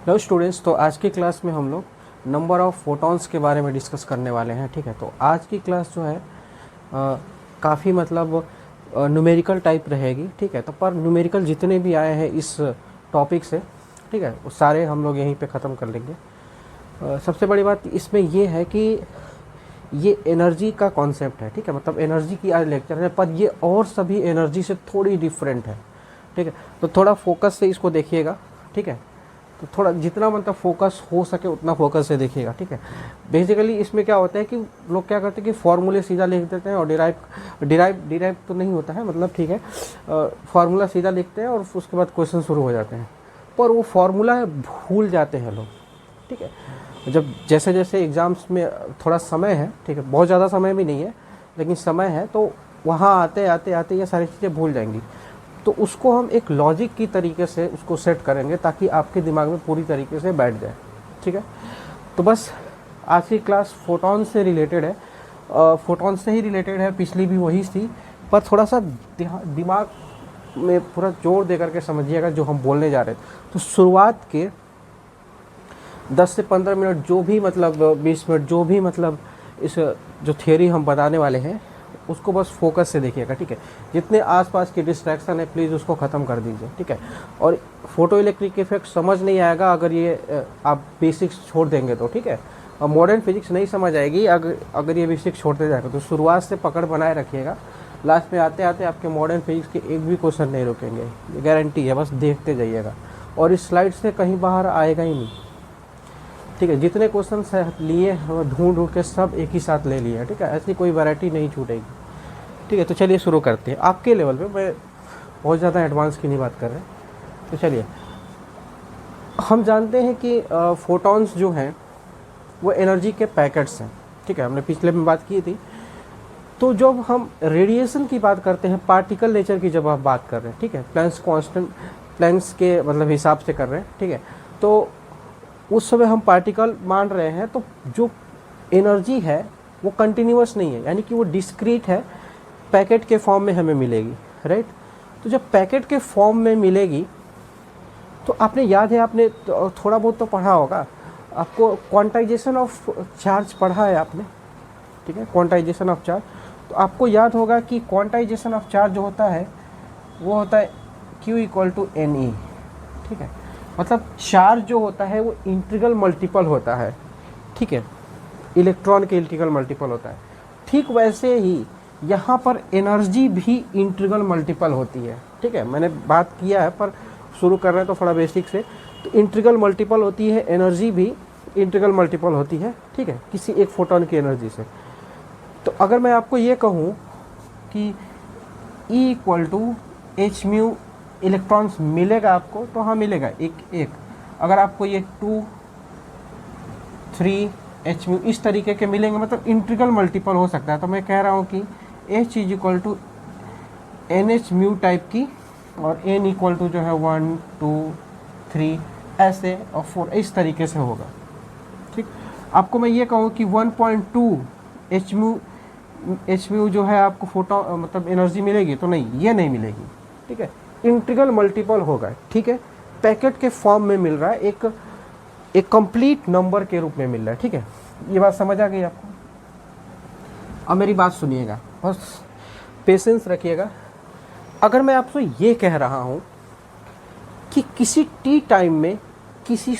Hello students, तो आज की क्लास में हम लोग नंबर ऑफ़ फोटॉन्स के बारे में डिस्कस करने वाले हैं। ठीक है, तो आज की क्लास जो है काफ़ी मतलब न्यूमेरिकल टाइप रहेगी। ठीक है, तो पर न्यूमेरिकल जितने भी आए हैं इस टॉपिक से, ठीक है, वो सारे हम लोग यहीं पे ख़त्म कर लेंगे। सबसे बड़ी बात इसमें ये है कि ये एनर्जी का कॉन्सेप्ट है। ठीक है, मतलब एनर्जी की आज लेक्चर है, पर ये और सभी एनर्जी से थोड़ी डिफरेंट है। ठीक है, तो थोड़ा फोकस से इसको देखिएगा। ठीक है, तो थोड़ा जितना मतलब फोकस हो सके उतना फोकस से देखिएगा। ठीक है, बेसिकली इसमें क्या होता है कि लोग क्या करते हैं कि फॉर्मूले सीधा लिख देते हैं और डिराइव तो नहीं होता है, मतलब ठीक है, फार्मूला सीधा लिखते हैं और उसके बाद क्वेश्चन शुरू हो जाते हैं, पर वो फार्मूला भूल जाते हैं लोग। ठीक है, जब जैसे जैसे एग्ज़ाम्स में थोड़ा समय है, ठीक है, बहुत ज़्यादा समय भी नहीं है लेकिन समय है, तो वहाँ आते आते आते ये सारी चीज़ें भूल जाएंगी। तो उसको हम एक लॉजिक की तरीके से उसको सेट करेंगे ताकि आपके दिमाग में पूरी तरीके से बैठ जाए। ठीक है, तो बस आज की क्लास फोटॉन से रिलेटेड है, फोटॉन से ही रिलेटेड है, पिछली भी वही थी, पर थोड़ा सा दिमाग में पूरा जोर दे करके समझिएगा जो हम बोलने जा रहे थे। तो शुरुआत के 10 से 15 मिनट जो भी मतलब 20 मिनट जो भी मतलब इस जो थियोरी हम बताने वाले हैं उसको बस फोकस से देखिएगा। ठीक है, जितने आसपास के डिस्ट्रैक्शन है प्लीज़ उसको ख़त्म कर दीजिए। ठीक है, और फोटो इलेक्ट्रिक इफेक्ट समझ नहीं आएगा अगर ये आप बेसिक्स छोड़ देंगे तो। ठीक है, और मॉडर्न फिजिक्स नहीं समझ आएगी अगर ये बेसिक्स छोड़ते जाएगा। तो शुरुआत से पकड़ बनाए रखिएगा, लास्ट में आते आते आपके मॉडर्न फिजिक्स के एक भी क्वेश्चन नहीं रुकेंगे, ये गारंटी है। बस देखते जाइएगा और इस स्लाइड से कहीं बाहर आएगा ही नहीं। ठीक है, जितने क्वेश्चन लिए ढूंढ ढूंढ के सब एक ही साथ ले लिए। ठीक है, ऐसी कोई वैरायटी नहीं छूटेगी। ठीक है, तो चलिए शुरू करते हैं। आपके लेवल पे, मैं बहुत ज़्यादा एडवांस की नहीं बात कर रहे। तो चलिए, हम जानते हैं कि फोटॉन्स जो हैं वो एनर्जी के पैकेट्स हैं। ठीक है, हमने पिछले में बात की थी। तो जब हम रेडिएशन की बात करते हैं, पार्टिकल नेचर की जब आप बात कर रहे हैं, ठीक है, प्लैंक्स के मतलब हिसाब से कर रहे हैं, ठीक है, तो उस समय हम पार्टिकल मान रहे हैं, तो जो एनर्जी है वो कंटिन्यूअस नहीं है, यानी कि वो डिस्क्रीट है, पैकेट के फॉर्म में हमें मिलेगी। राइट, तो जब पैकेट के फॉर्म में मिलेगी तो आपने याद है, आपने थोड़ा बहुत तो पढ़ा होगा, आपको क्वांटाइजेशन ऑफ चार्ज पढ़ा है आपने। ठीक है, क्वांटाइजेशन ऑफ चार्ज, तो आपको याद होगा कि क्वांटाइजेशन ऑफ चार्ज जो होता है वो होता है Q = NE। ठीक है, मतलब चार्ज जो होता है वो इंटीग्रल मल्टीपल होता है। ठीक है, इलेक्ट्रॉन के इंटीग्रल मल्टीपल होता है। ठीक वैसे ही यहाँ पर एनर्जी भी इंटीग्रल मल्टीपल होती है। ठीक है, मैंने बात किया है पर शुरू कर रहे हैं तो थोड़ा बेसिक से। तो इंटीग्रल मल्टीपल होती है, एनर्जी भी इंटीग्रल मल्टीपल होती है। ठीक है, किसी एक फोटोन की एनर्जी से। तो अगर मैं आपको ये कहूँ कि E = hν इलेक्ट्रॉन्स मिलेगा आपको, तो हाँ मिलेगा, एक। अगर आपको ये 2, 3 hν इस तरीके के मिलेंगे, मतलब इंटीग्रल मल्टीपल हो सकता है। तो मैं कह रहा हूँ कि H = Nhν टाइप की, और N = जो है 1, 2, 3 ऐसे, और 4 इस तरीके से होगा। ठीक, आपको मैं ये कहूँ कि 1.2 hν जो है आपको फोटो मतलब एनर्जी मिलेगी, तो नहीं, ये नहीं मिलेगी। ठीक है, इंटीग्रल मल्टीपल होगा। ठीक है, पैकेट के फॉर्म में मिल रहा है, एक कंप्लीट नंबर के रूप में मिल रहा है। ठीक है, ये बात समझ आ गई आपको? अब मेरी बात सुनिएगा, बस पेशेंस रखिएगा। अगर मैं आपसे ये कह रहा हूँ कि किसी टी टाइम में किसी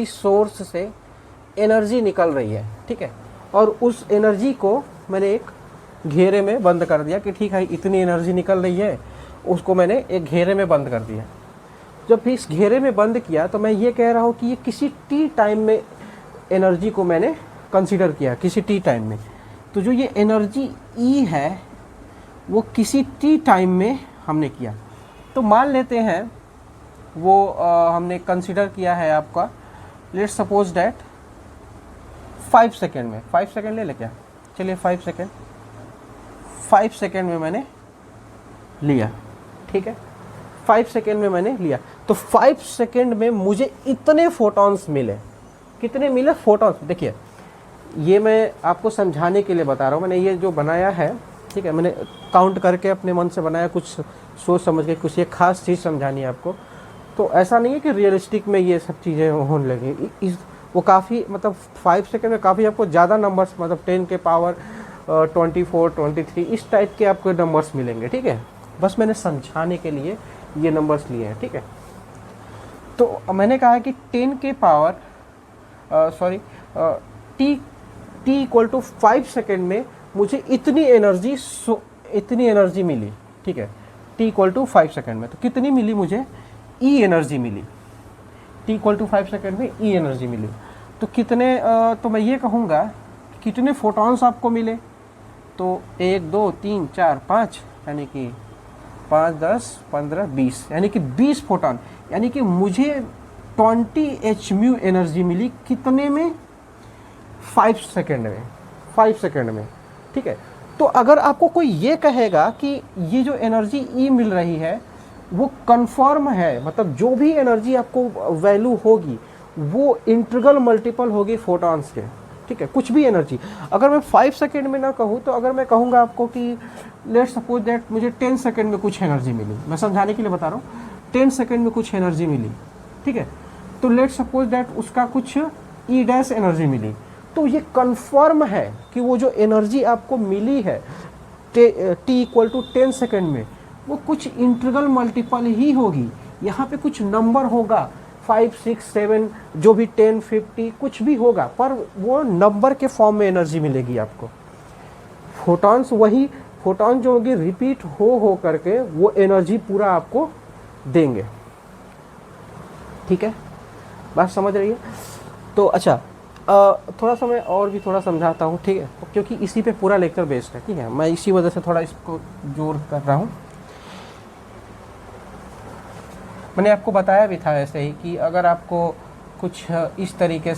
सोर्स से एनर्जी निकल रही है, ठीक है, और उस एनर्जी को मैंने एक घेरे में बंद कर दिया कि ठीक है इतनी एनर्जी निकल रही है, उसको मैंने एक घेरे में बंद कर दिया। जब भी इस घेरे में बंद किया तो मैं ये कह रहा हूँ कि ये किसी टी टाइम में एनर्जी को मैंने कंसीडर किया, किसी टी टाइम में। तो जो ये एनर्जी E है वो किसी टी टाइम में हमने किया। तो मान लेते हैं वो हमने कंसीडर किया है आपका, लेट्स सपोज डैट 5 सेकेंड में, 5 सेकेंड ले ले क्या, चलिए 5 सेकेंड में मैंने लिया। ठीक है, 5 सेकेंड में मैंने लिया, तो 5 सेकेंड में मुझे इतने फोटॉन्स मिले। कितने मिले फोटॉन्स? देखिए, ये मैं आपको समझाने के लिए बता रहा हूँ। मैंने ये जो बनाया है, ठीक है, मैंने काउंट करके अपने मन से बनाया, कुछ सोच समझ के, कुछ एक खास चीज़ समझानी है आपको। तो ऐसा नहीं है कि रियलिस्टिक में ये सब चीज़ें होने लगी। इस वो काफ़ी मतलब 5 सेकेंड में काफ़ी आपको ज़्यादा नंबर्स मतलब 10 के पावर 24 23 इस टाइप के आपको नंबर्स मिलेंगे, ठीक है। बस मैंने समझाने के लिए ये नंबर्स लिए हैं, ठीक है। तो मैंने कहा कि 10 के power t equal to 5 second में मुझे इतनी एनर्जी मिली, ठीक है। टी इक्वल टू 5 सेकेंड में तो कितनी मिली मुझे, ई एनर्जी मिली। टी इक्वल टू 5 सेकेंड में ई एनर्जी मिली। तो कितने तो मैं ये कहूँगा कितने फोटॉन्स आपको मिले, तो 1 2 3 4 5 यानी कि 5 10 15 20 यानी कि 20 फोटॉन, यानी कि मुझे 20 hmu एनर्जी मिली कितने में, 5 सेकेंड में, 5 सेकेंड में, ठीक है। तो अगर आपको कोई ये कहेगा कि ये जो एनर्जी ई मिल रही है वो कन्फर्म है, मतलब जो भी एनर्जी आपको वैल्यू होगी वो इंटीग्रल मल्टीपल होगी फोटॉन्स के, ठीक है। कुछ भी एनर्जी अगर मैं 5 सेकेंड में ना कहूँ, तो अगर मैं कहूँगा आपको कि लेट्स सपोज दैट मुझे 10 सेकेंड में कुछ एनर्जी मिली, मैं समझाने के लिए बता रहा हूँ, 10 सेकेंड में कुछ एनर्जी मिली, ठीक है। तो लेट्स सपोज दैट उसका कुछ ई डैश एनर्जी मिली, तो ये कन्फर्म है कि वो जो एनर्जी आपको मिली है टी इक्वल टू 10 सेकेंड में वो कुछ इंटीग्रल मल्टीपल ही होगी। यहाँ पे कुछ नंबर होगा 5 6 7 जो भी 10 50 कुछ भी होगा, पर वो नंबर के फॉर्म में एनर्जी मिलेगी आपको। फोटॉन्स वही फोटॉन जो होगी रिपीट हो करके वो एनर्जी पूरा आपको देंगे, ठीक है। बात समझ रही है। तो अच्छा थोड़ा सा मैं और भी थोड़ा समझाता हूँ, ठीक है, क्योंकि इसी पे पूरा लेक्चर बेस्ड है, ठीक है। मैं इसी वजह से थोड़ा इसको जोर कर रहा हूँ। मैंने आपको बताया भी था ऐसे ही कि अगर आपको कुछ इस तरीके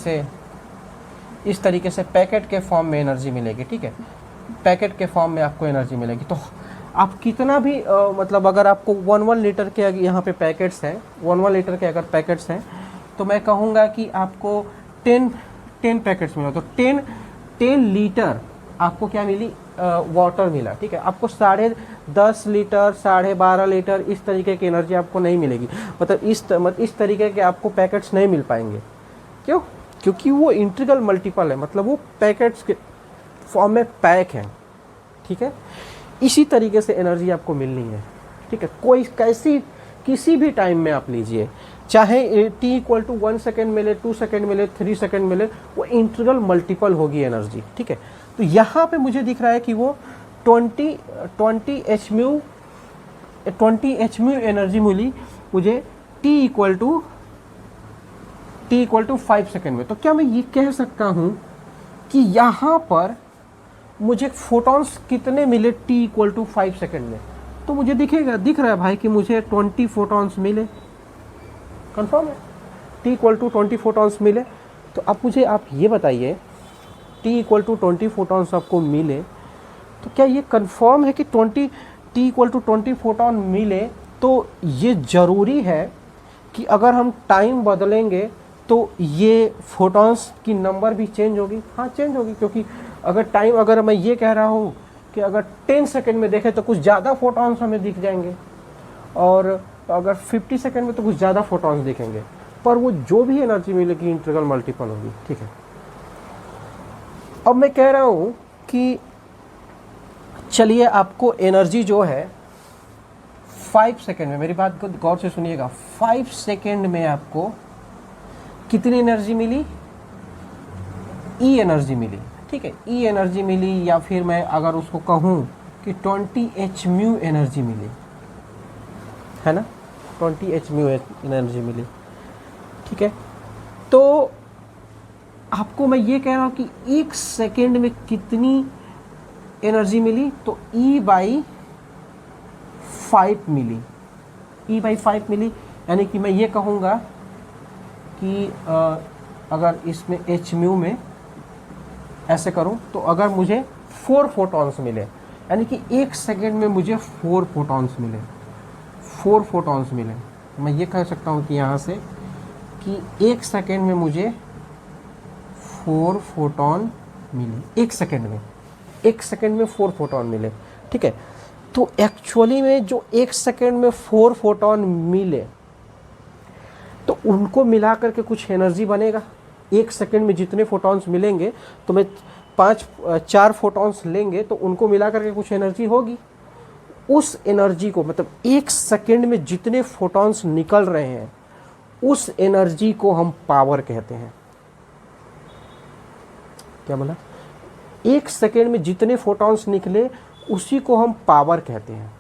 से पैकेट के फॉर्म में एनर्जी मिलेगी, ठीक है, पैकेट के फॉर्म में आपको एनर्जी मिलेगी, तो आप कितना भी मतलब अगर आपको 1 लीटर के यहाँ पे पैकेट्स हैं, 1 लीटर के अगर पैकेट्स हैं, तो मैं कहूँगा कि आपको 10 पैकेट्स मिला, तो 10 लीटर आपको क्या मिली, वाटर मिला, ठीक है। आपको 10.5 लीटर 12.5 लीटर इस तरीके की एनर्जी आपको नहीं मिलेगी, मतलब इस तरीके के आपको पैकेट्स नहीं मिल पाएंगे। क्यों? क्योंकि वो इंटीग्रल मल्टीपल है, मतलब वो पैकेट्स के फॉर्म में पैक है, ठीक है। इसी तरीके से एनर्जी आपको मिलनी है, ठीक है। कोई किसी भी टाइम में आप लीजिए, चाहे t इक्वल टू 1 सेकेंड मिले, 2 सेकेंड मिले, 3 सेकेंड मिले, वो इंटीग्रल मल्टीपल होगी एनर्जी, ठीक है। तो यहाँ पे मुझे दिख रहा है कि वो 20 hmu एनर्जी मिली मुझे t इक्वल टू 5 सेकेंड में। तो क्या मैं ये कह सकता हूँ कि यहाँ पर मुझे फोटॉन्स कितने मिले t इक्वल टू 5 सेकेंड में? तो मुझे दिख रहा है भाई कि मुझे 20 फोटॉन्स मिले, कंफर्म है, t इक्वल टू 20 फोटॉन्स मिले। तो अब मुझे आप ये बताइए, t इक्वल टू 20 फोटॉन्स आपको मिले, तो क्या ये कंफर्म है कि t इक्वल टू 20 फोटॉन मिले? तो ये ज़रूरी है कि अगर हम टाइम बदलेंगे तो ये फोटॉन्स की नंबर भी चेंज होगी। हाँ, चेंज होगी, क्योंकि अगर मैं ये कह रहा हूँ कि अगर 10 सेकेंड में देखें तो कुछ ज़्यादा फोटॉन्स हमें दिख जाएंगे, और अगर 50 सेकेंड में तो कुछ ज़्यादा फोटॉन्स दिखेंगे, पर वो जो भी एनर्जी मिलेगी इंटीग्रल मल्टीपल होगी, ठीक है। अब मैं कह रहा हूँ कि चलिए आपको एनर्जी जो है 5 सेकेंड में, मेरी बात को गौर से सुनिएगा, 5 सेकेंड में आपको कितनी एनर्जी मिली, ई एनर्जी मिली, ठीक है, ई एनर्जी मिली, या फिर मैं अगर उसको कहूँ कि 20 hmu एनर्जी मिली, है ना, 20 hmu एनर्जी मिली, ठीक है। तो आपको मैं ये कह रहा हूँ कि 1 सेकेंड में कितनी एनर्जी मिली, तो E/5 मिली, E/5 मिली, यानी कि मैं ये कहूँगा कि अगर इसमें hmu में ऐसे करूं तो अगर मुझे 4 फोटॉन्स मिले, यानी कि 1 सेकेंड में मुझे 4 फोटॉन्स मिले, 4 फोटॉन्स मिले, मैं ये कह सकता हूं कि यहाँ से कि 1 सेकेंड में मुझे 4 फोटॉन मिले, 1 सेकेंड में, 1 सेकेंड में 4 फोटॉन मिले, ठीक है। तो एक्चुअली में जो 1 सेकेंड में 4 फोटॉन मिले, उनको मिला करके कुछ एनर्जी बनेगा। 1 सेकंड में जितने फोटॉन्स मिलेंगे तो मैं 4 फोटॉन्स लेंगे तो उनको मिला करके कुछ एनर्जी होगी। उस एनर्जी को मतलब 1 सेकंड में जितने फोटॉन्स निकल रहे हैं उस एनर्जी को हम पावर कहते हैं। क्या बोला? 1 सेकंड में जितने फोटॉन्स निकले उसी को हम पावर कहते हैं।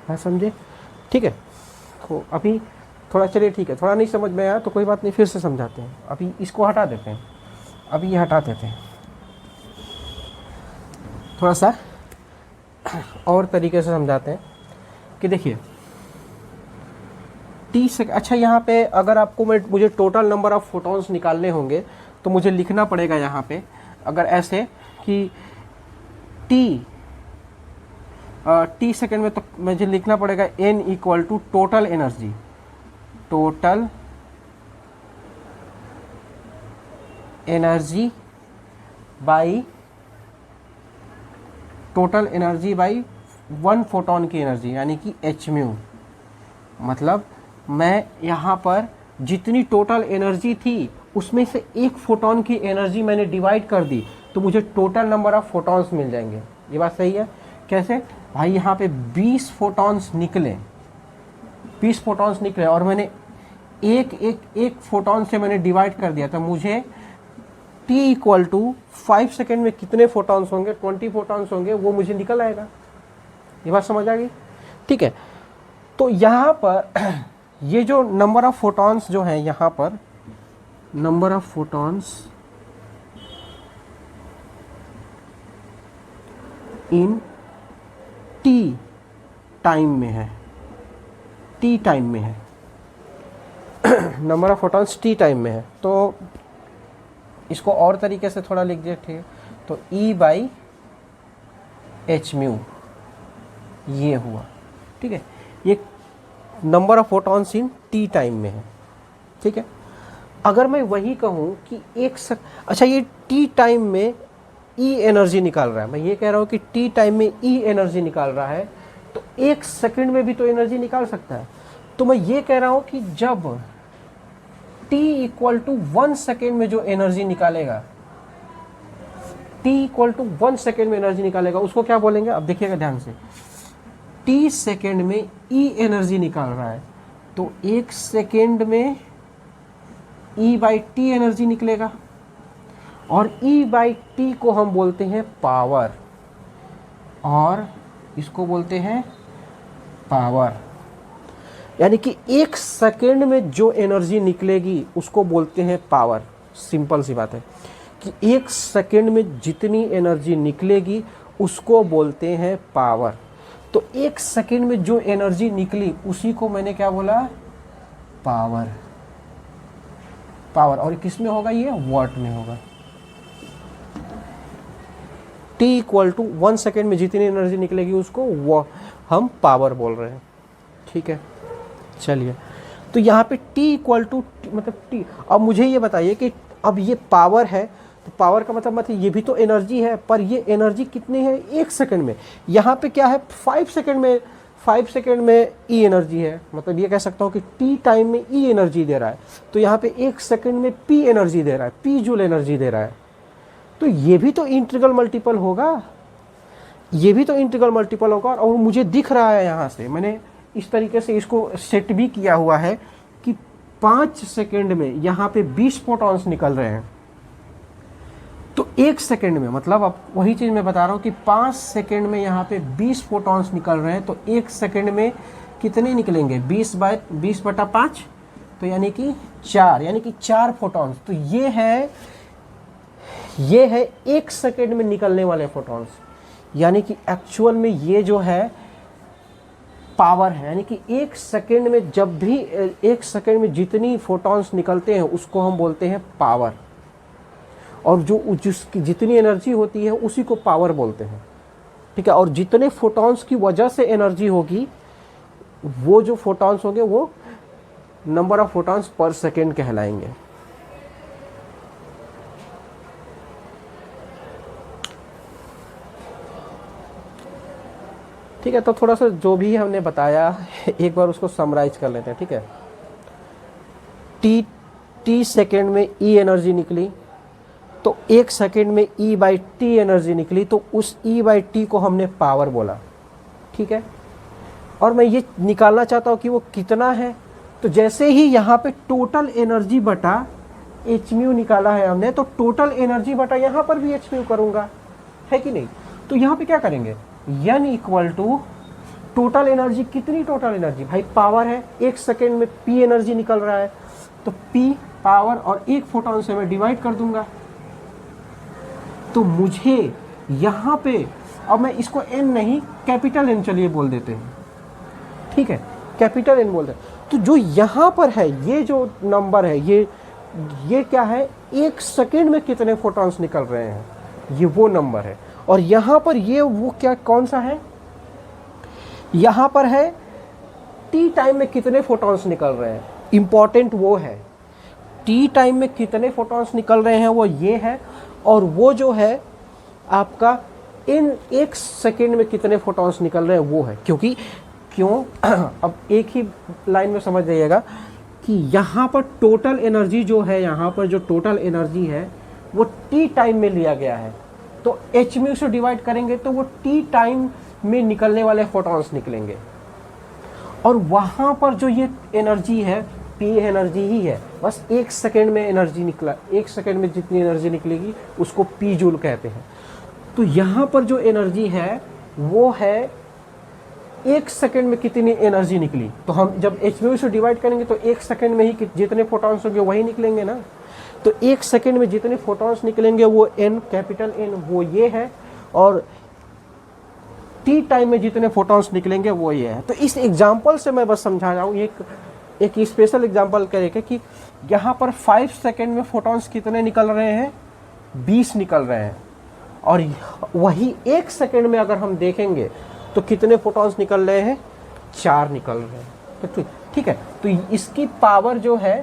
हाँ, समझे? ठीक है। तो अभी थोड़ा, चलिए ठीक है, थोड़ा नहीं समझ में आया तो कोई बात नहीं, फिर से समझाते हैं। अभी इसको हटा देते हैं, अभी ये हटा देते हैं, थोड़ा सा और तरीके से समझाते हैं कि देखिए टी से, अच्छा यहाँ पे अगर आपको मुझे टोटल नंबर ऑफ फोटॉन्स निकालने होंगे तो मुझे लिखना पड़ेगा यहाँ पे, अगर ऐसे कि टी सेकेंड में, तो मुझे लिखना पड़ेगा n equal to total energy, total energy by total energy by 1 photon की एनर्जी, यानी कि h म्यू। मतलब मैं यहाँ पर जितनी टोटल एनर्जी थी उसमें से 1 फोटॉन की एनर्जी मैंने डिवाइड कर दी तो मुझे टोटल नंबर ऑफ फोटॉन्स मिल जाएंगे। ये बात सही है? कैसे भाई? यहाँ पे 20 फोटॉन्स निकले, 20 फोटॉन्स निकले और मैंने एक फोटॉन से मैंने डिवाइड कर दिया, तो मुझे t इक्वल टू 5 सेकेंड में कितने फोटॉन्स होंगे, 20 फोटॉन्स होंगे, वो मुझे निकल आएगा। ये बात समझ आ गई? ठीक है। तो यहाँ पर ये जो नंबर ऑफ फोटॉन्स जो है, यहाँ पर number of photons in t time में है, टी टाइम में है, number of photons T time में है। तो इसको और तरीके से थोड़ा लिख दिया, ठीक है? तो E बाई एच म्यू ये हुआ, ठीक है? ये number of photons in t time में है, ठीक है? अगर मैं वही कहूँ कि अच्छा ये टी टाइम में E एनर्जी निकाल रहा है, मैं ये कह रहा हूँ कि टी टाइम में E एनर्जी निकाल रहा है, तो 1 सेकंड में भी तो एनर्जी निकाल सकता है। तो मैं ये कह रहा हूँ कि जब t इक्वल टू 1 सेकेंड में जो एनर्जी निकालेगा, t इक्वल टू 1 सेकेंड में एनर्जी निकालेगा, उसको क्या बोलेंगे? अब देखिएगा ध्यान से, t सेकेंड में E एनर्जी निकाल रहा है तो 1 सेकेंड में E बाई टी एनर्जी निकलेगा, और E बाई टी को हम बोलते हैं पावर, और इसको बोलते हैं पावर। यानी कि 1 सेकेंड में जो एनर्जी निकलेगी उसको बोलते हैं पावर। सिंपल सी बात है कि 1 सेकेंड में जितनी एनर्जी निकलेगी उसको बोलते हैं पावर। तो 1 सेकेंड में जो एनर्जी निकली उसी को मैंने क्या बोला? पावर। पावर, और किस में होगा? ये वॉट में होगा। t इक्वल टू 1 सेकेंड में जितनी एनर्जी निकलेगी उसको वो हम पावर बोल रहे हैं, ठीक है? चलिए, तो यहाँ पे t इक्वल टू मतलब t। अब मुझे ये बताइए कि अब ये पावर है, तो पावर का मतलब ये भी तो एनर्जी है, पर ये एनर्जी कितनी है? 1 सेकंड में। यहाँ पे क्या है? 5 सेकंड में E एनर्जी है, मतलब ये कह सकता हूँ कि t टाइम में E एनर्जी दे रहा है, तो यहाँ पे 1 सेकंड में P एनर्जी दे रहा है, P जूल एनर्जी दे रहा है। तो ये भी तो इंटीग्रल मल्टीपल होगा, ये भी तो इंटीग्रल मल्टीपल होगा। और मुझे दिख रहा है यहाँ से, मैंने इस तरीके से इसको सेट भी किया हुआ है कि 5 सेकंड में यहाँ पे 20 फोटॉन्स निकल रहे हैं। तो 1 सेकंड में, मतलब अब वही चीज़ मैं बता रहा हूँ कि 5 सेकंड में यहाँ पे 20 फोटॉन्स निकल रहे हैं, तो 1 सेकंड में कितने निकलेंगे? 20/5, तो यानी कि 4, यानी कि 4 फोटॉन्स। तो ये है 1 सेकंड में निकलने वाले फोटॉन्स, यानी कि एक्चुअल में ये जो है पावर है। यानी कि 1 सेकंड में जब भी 1 सेकंड में जितनी फोटॉन्स निकलते हैं उसको हम बोलते हैं पावर, और जिसकी जितनी एनर्जी होती है उसी को पावर बोलते हैं, ठीक है? और जितने फोटॉन्स की वजह से एनर्जी होगी, वो जो फोटॉन्स होंगे वो number of photons per second कहलाएंगे। ठीक है, तो थोड़ा सा जो भी हमने बताया एक बार उसको समराइज कर लेते हैं, ठीक है? टी सेकेंड में ई एनर्जी निकली, तो 1 सेकेंड में ई बाई टी एनर्जी निकली, तो उस ई बाई टी को हमने पावर बोला, ठीक है। और मैं ये निकालना चाहता हूँ कि वो कितना है, तो जैसे ही यहाँ पे टोटल एनर्जी बटा एच म्यू निकाला है हमने, तो टोटल एनर्जी बटा यहाँ पर भी एच म्यू करूँगा, है कि नहीं। तो यहाँ पे क्या करेंगे, n equal to total energy, कितनी टोटल एनर्जी भाई, पावर है, 1 सेकेंड में p एनर्जी निकल रहा है, तो p पावर और 1 फोटोन से मैं डिवाइड कर दूंगा। तो मुझे यहाँ पे, अब मैं इसको n नहीं कैपिटल N चलिए बोल देते हैं, ठीक है, कैपिटल N बोल देते हैं। तो जो यहाँ पर है ये जो नंबर है, ये क्या है, 1 सेकेंड में कितने फोटॉन्स निकल रहे हैं, ये वो नंबर है। और यहाँ पर ये वो क्या, कौन सा है, यहाँ पर है टी टाइम में कितने फोटॉन्स निकल रहे हैं, इंपॉर्टेंट वो है, टी टाइम में कितने फोटॉन्स निकल रहे हैं वो ये है। और वो जो है आपका इन 1 सेकेंड में कितने फोटॉन्स निकल रहे हैं वो है। क्यों अब एक ही लाइन में समझ जाइएगा कि यहाँ पर टोटल एनर्जी जो है, यहाँ पर जो टोटल एनर्जी है वो टी टाइम में लिया गया है, तो एच म्यू से डिवाइड करेंगे तो वो टी टाइम में निकलने वाले फोटॉन्स निकलेंगे। और वहाँ पर जो ये एनर्जी है पी एनर्जी ही है, बस 1 सेकेंड में एनर्जी निकला, 1 सेकेंड में जितनी एनर्जी निकलेगी उसको पी जूल कहते हैं। तो यहाँ पर जो एनर्जी है वो है 1 सेकेंड में कितनी एनर्जी निकली, तो हम जब एच म्यू से डिवाइड करेंगे तो 1 सेकेंड में ही जितने फोटॉन्स होंगे वही निकलेंगे ना। तो 1 सेकेंड में जितने फोटॉन्स निकलेंगे वो n, कैपिटल N वो ये है, और टी टाइम में जितने फोटॉन्स निकलेंगे वो ये है। तो इस एग्जांपल से मैं बस समझा रहा हूँ, एक स्पेशल एग्जांपल करेंगे कि यहाँ पर 5 सेकेंड में फोटॉन्स कितने निकल रहे हैं, 20 निकल रहे हैं। और वही 1 सेकेंड में अगर हम देखेंगे तो कितने फोटॉन्स निकल रहे हैं, 4 निकल रहे हैं। तो ठीक है, तो इसकी पावर जो है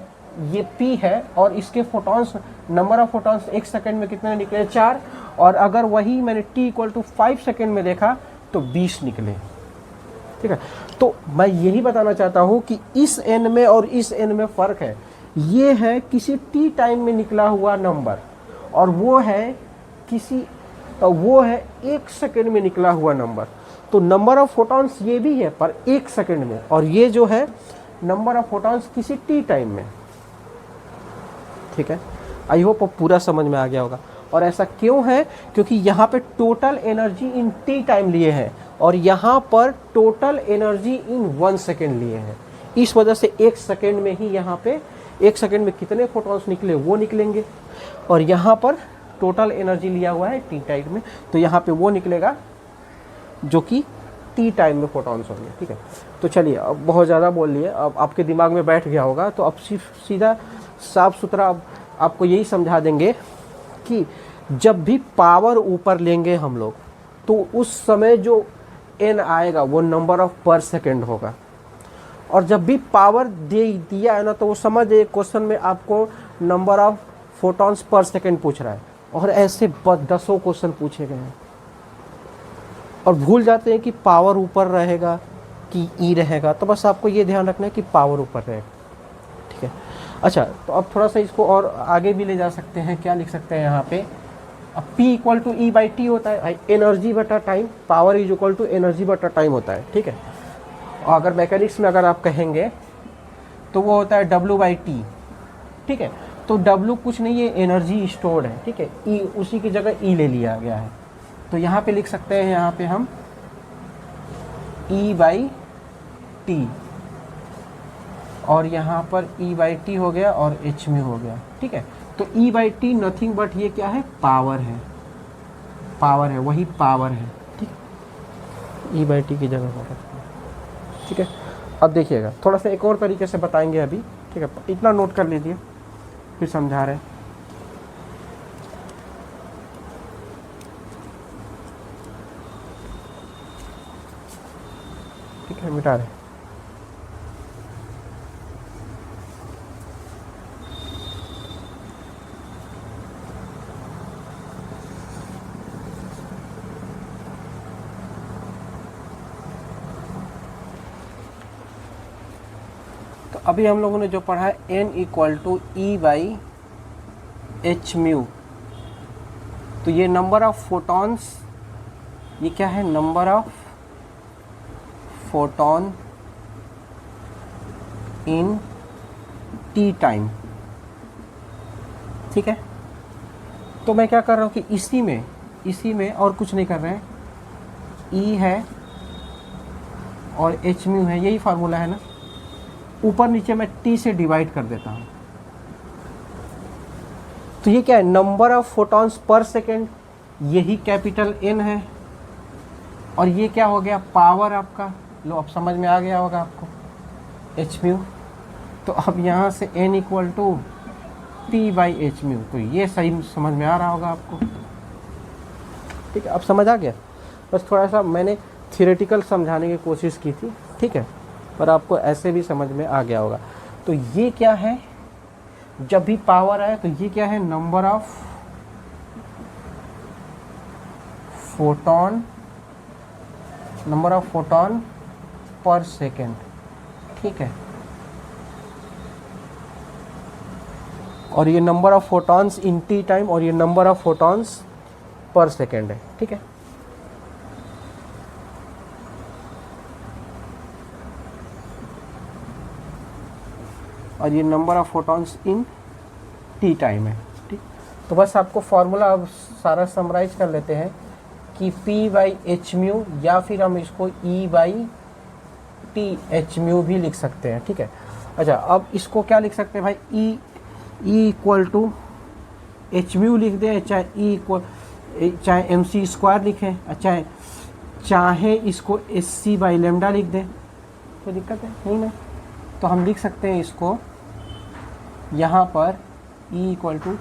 ये P है, और इसके photons, number of photons 1 second में कितने निकले, 4। और अगर वही मैंने t इक्वल टू 5 सेकेंड में देखा तो 20 निकले, ठीक है। तो मैं यही बताना चाहता हूँ कि इस n में और इस n में फ़र्क है। ये है किसी t टाइम में निकला हुआ नंबर, और वो है 1 सेकेंड में निकला हुआ नंबर। तो नंबर ऑफ फोटॉन्स ये भी है पर 1 सेकेंड में, और ये जो है नंबर ऑफ फोटॉन्स किसी टी टाइम में, ठीक है। आई होप पूरा समझ में आ गया होगा। और ऐसा क्यों है, क्योंकि यहाँ पे total energy in t time लिए हैं और यहाँ पर टोटल एनर्जी इन 1 सेकेंड लिए हैं। इस वजह से 1 सेकेंड में ही यहाँ पे 1 सेकेंड में कितने फोटॉन्स निकले वो निकलेंगे, और यहाँ पर टोटल एनर्जी लिया हुआ है टी टाइम में, तो यहाँ पे वो निकलेगा जो कि टी टाइम में फोटॉन्स होंगे, ठीक है। तो चलिए, अब बहुत ज़्यादा बोल लिए, अब आपके दिमाग में बैठ गया होगा, तो अब सीधा साफ सुथरा अब आपको यही समझा देंगे कि जब भी पावर ऊपर लेंगे हम लोग, तो उस समय जो n आएगा वो नंबर ऑफ पर सेकेंड होगा। और जब भी पावर दिया है ना, तो वो समझ एक क्वेश्चन में आपको number of photons per second पूछ रहा है, और ऐसे 10 क्वेश्चन पूछे गए हैं, और भूल जाते हैं कि पावर ऊपर रहेगा कि ई रहेगा। तो बस आपको ये ध्यान रखना है कि पावर ऊपर रहेगा, ठीक है। अच्छा, तो अब थोड़ा सा इसको और आगे भी ले जा सकते हैं। क्या लिख सकते हैं यहाँ पे, अब P equal to E by t होता है, एनर्जी बटा time, power is equal to energy बटा टाइम होता है, ठीक है। और अगर मैकेनिक्स में अगर आप कहेंगे तो वो होता है W बाई टी, ठीक है। तो W कुछ नहीं है, एनर्जी स्टोर्ड है, ठीक है। E उसी की जगह E ले लिया गया है, तो यहाँ पे लिख सकते हैं, यहाँ पे हम E बाई टी, और यहाँ पर E बाई टी हो गया और H में हो गया, ठीक है। तो E by T nothing but ये क्या है, पावर है, पावर है, वही पावर है, ठीक। E बाई टी की जगह होगा, ठीक है। अब देखिएगा, थोड़ा सा एक और तरीके से बताएंगे अभी, ठीक है। इतना नोट कर लीजिए, फिर समझा रहे हैं। ठीक है, मिटा रहे। तो अभी हम लोगों ने जो पढ़ा है n equal to E by h mu, तो ये नंबर ऑफ फोटॉन्स, ये क्या है, number of photon in t time, ठीक है। तो मैं क्या कर रहा हूँ कि इसी में और कुछ नहीं कर रहे हैं, ई है और एच म्यू है, यही फार्मूला है ना, ऊपर नीचे मैं टी से डिवाइड कर देता हूँ। तो ये क्या है, number of photons per second, यही कैपिटल एन है, और ये क्या हो गया, पावर आपका, लो अब समझ में आ गया होगा आपको, एच म्यू। तो अब यहाँ से n equal to P by h mu, तो ये सही समझ में आ रहा होगा आपको, ठीक है। अब समझ आ गया, बस थोड़ा सा मैंने थियोरेटिकल समझाने की कोशिश की थी, ठीक है, पर आपको ऐसे भी समझ में आ गया होगा। तो ये क्या है, जब भी पावर आए तो ये क्या है, नंबर ऑफ फोटॉन पर सेकेंड, ठीक है। और ये number of photons in t time, और ये number of photons per second है, ठीक है। और ये number of photons in t time है, ठीक। तो बस आपको फॉर्मूला अब सारा समराइज कर लेते हैं कि P बाई एच म्यू, या फिर हम इसको E by T H mu भी लिख सकते हैं, ठीक है। अच्छा, अब इसको क्या लिख सकते हैं भाई, E equal to h mu लिख दें, चाहे E इक्वल, चाहे एम सी स्क्वायर लिखें, चाहे इसको एस सी बाई लेमडा लिख दें, कोई दिक्कत है नहीं ना। तो हम लिख सकते हैं इसको यहाँ पर E equal to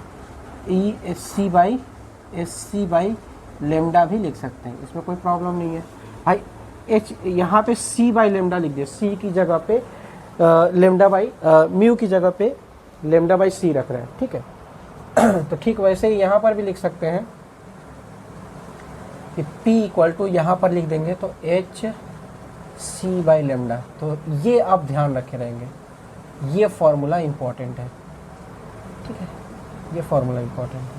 E S C by lambda भी लिख सकते हैं, इसमें कोई प्रॉब्लम नहीं है भाई। एच यहाँ पे सी बाई लेमडा लिख दिए, सी की जगह पे लेमडा बाई म्यू की जगह पे लेमडा बाई सी रख रहे हैं, ठीक है। तो ठीक वैसे ही यहाँ पर भी लिख सकते हैं कि P इक्वल टू, यहाँ पर लिख देंगे तो एच सी बाई लेमडा। तो ये आप ध्यान रखे रहेंगे, ये फॉर्मूला इम्पोर्टेंट है, ठीक है, ये फॉर्मूला इम्पोर्टेंट है।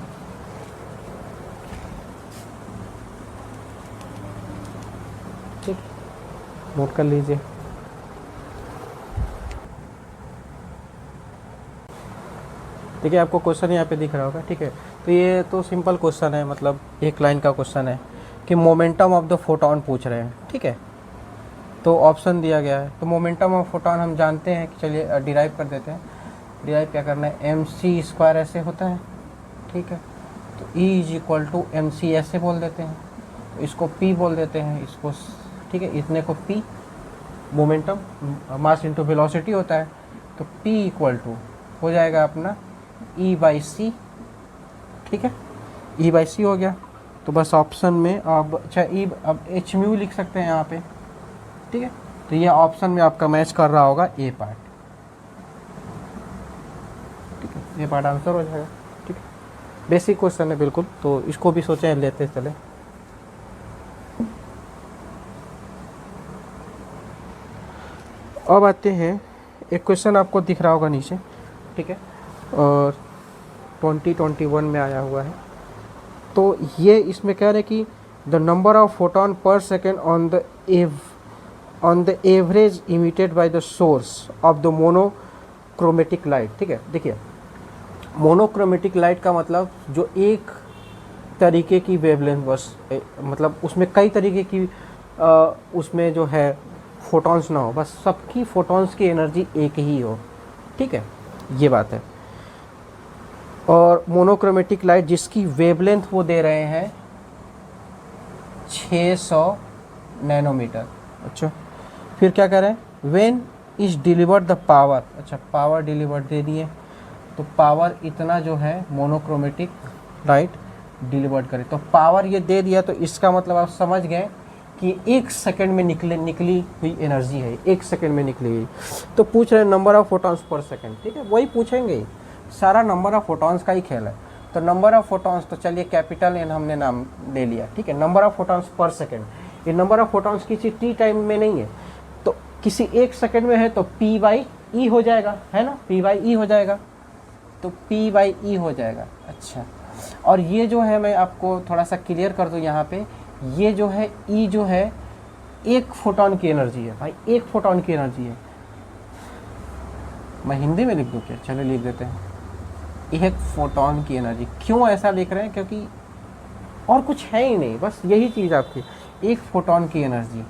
ठीक, नोट कर लीजिए। देखिए आपको क्वेश्चन यहाँ पे दिख रहा होगा, ठीक है। तो ये तो सिंपल क्वेश्चन है, मतलब एक लाइन का क्वेश्चन है कि मोमेंटम ऑफ द फोटॉन पूछ रहे हैं, ठीक है। तो ऑप्शन दिया गया है, तो मोमेंटम ऑफ फोटॉन हम जानते हैं कि चलिए डिराइव कर देते हैं। डिराइव क्या करना है, एम सी स्क्वायर ऐसे होता है, ठीक है। तो E is equal to m c ऐसे बोल देते हैं, तो इसको P बोल देते हैं, इसको, ठीक है, इतने को P, momentum mass into velocity होता है, तो P इक्वल टू हो जाएगा अपना E बाई सी, ठीक है, E बाई सी हो गया। तो बस ऑप्शन में अब अच्छा अब एच म्यू लिख सकते हैं यहाँ पे, ठीक है। तो ये ऑप्शन में आपका मैच कर रहा होगा ए पार्ट, ठीक है, ये पार्ट आंसर हो जाएगा, ठीक है। बेसिक क्वेश्चन है बिल्कुल, तो इसको भी सोचें, लेते चले। अब आते हैं, एक क्वेश्चन आपको दिख रहा होगा नीचे, ठीक है, और 2021 में आया हुआ है। तो ये इसमें कह रहे हैं कि द नंबर ऑफ फोटॉन पर second on the average emitted by the source of the monochromatic light, ठीक है। देखिए मोनोक्रोमेटिक लाइट का मतलब जो एक तरीके की वेवलेंथ, बस मतलब उसमें कई तरीके की उसमें जो है फोटॉन्स ना हो, बस सबकी फोटॉन्स की एनर्जी एक ही हो, ठीक है, ये बात है। और मोनोक्रोमेटिक लाइट जिसकी वेवलेंथ वो दे रहे हैं 600 नैनोमीटर। अच्छा, फिर क्या करें, when is delivered the power, अच्छा पावर डिलीवर्ड दे दिए, तो पावर इतना जो है मोनोक्रोमेटिक लाइट डिलीवर्ड करे, तो पावर ये दे दिया, तो इसका मतलब आप समझ गए कि 1 सेकंड में निकली हुई एनर्जी है, 1 सेकंड में निकली हुई। तो पूछ रहे हैं नंबर ऑफ फोटॉन्स पर सेकंड, ठीक है, वही पूछेंगे ही, सारा नंबर ऑफ फोटॉन्स का ही खेल है। तो नंबर ऑफ फोटॉन्स, तो चलिए कैपिटल एन हमने नाम ले लिया, ठीक है, नंबर ऑफ फोटॉन्स पर सेकंड। ये नंबर ऑफ फोटॉन्स किसी टी टाइम में नहीं है, तो किसी 1 सेकंड में है तो P बाई ई हो जाएगा, है ना, पी बाई ई हो जाएगा, तो पी बाई ई हो जाएगा। अच्छा, और ये जो है मैं आपको थोड़ा सा क्लियर कर दूँ यहाँ पे, ये जो है ई जो है एक फोटोन की एनर्जी है भाई, एक फोटोन की एनर्जी है। मैं हिंदी में लिख दूँ क्या? चलो लिख देते हैं, एक फोटोन की एनर्जी। क्यों ऐसा लिख रहे हैं? क्योंकि और कुछ है ही नहीं, बस यही चीज़ आपकी, एक फोटोन की एनर्जी।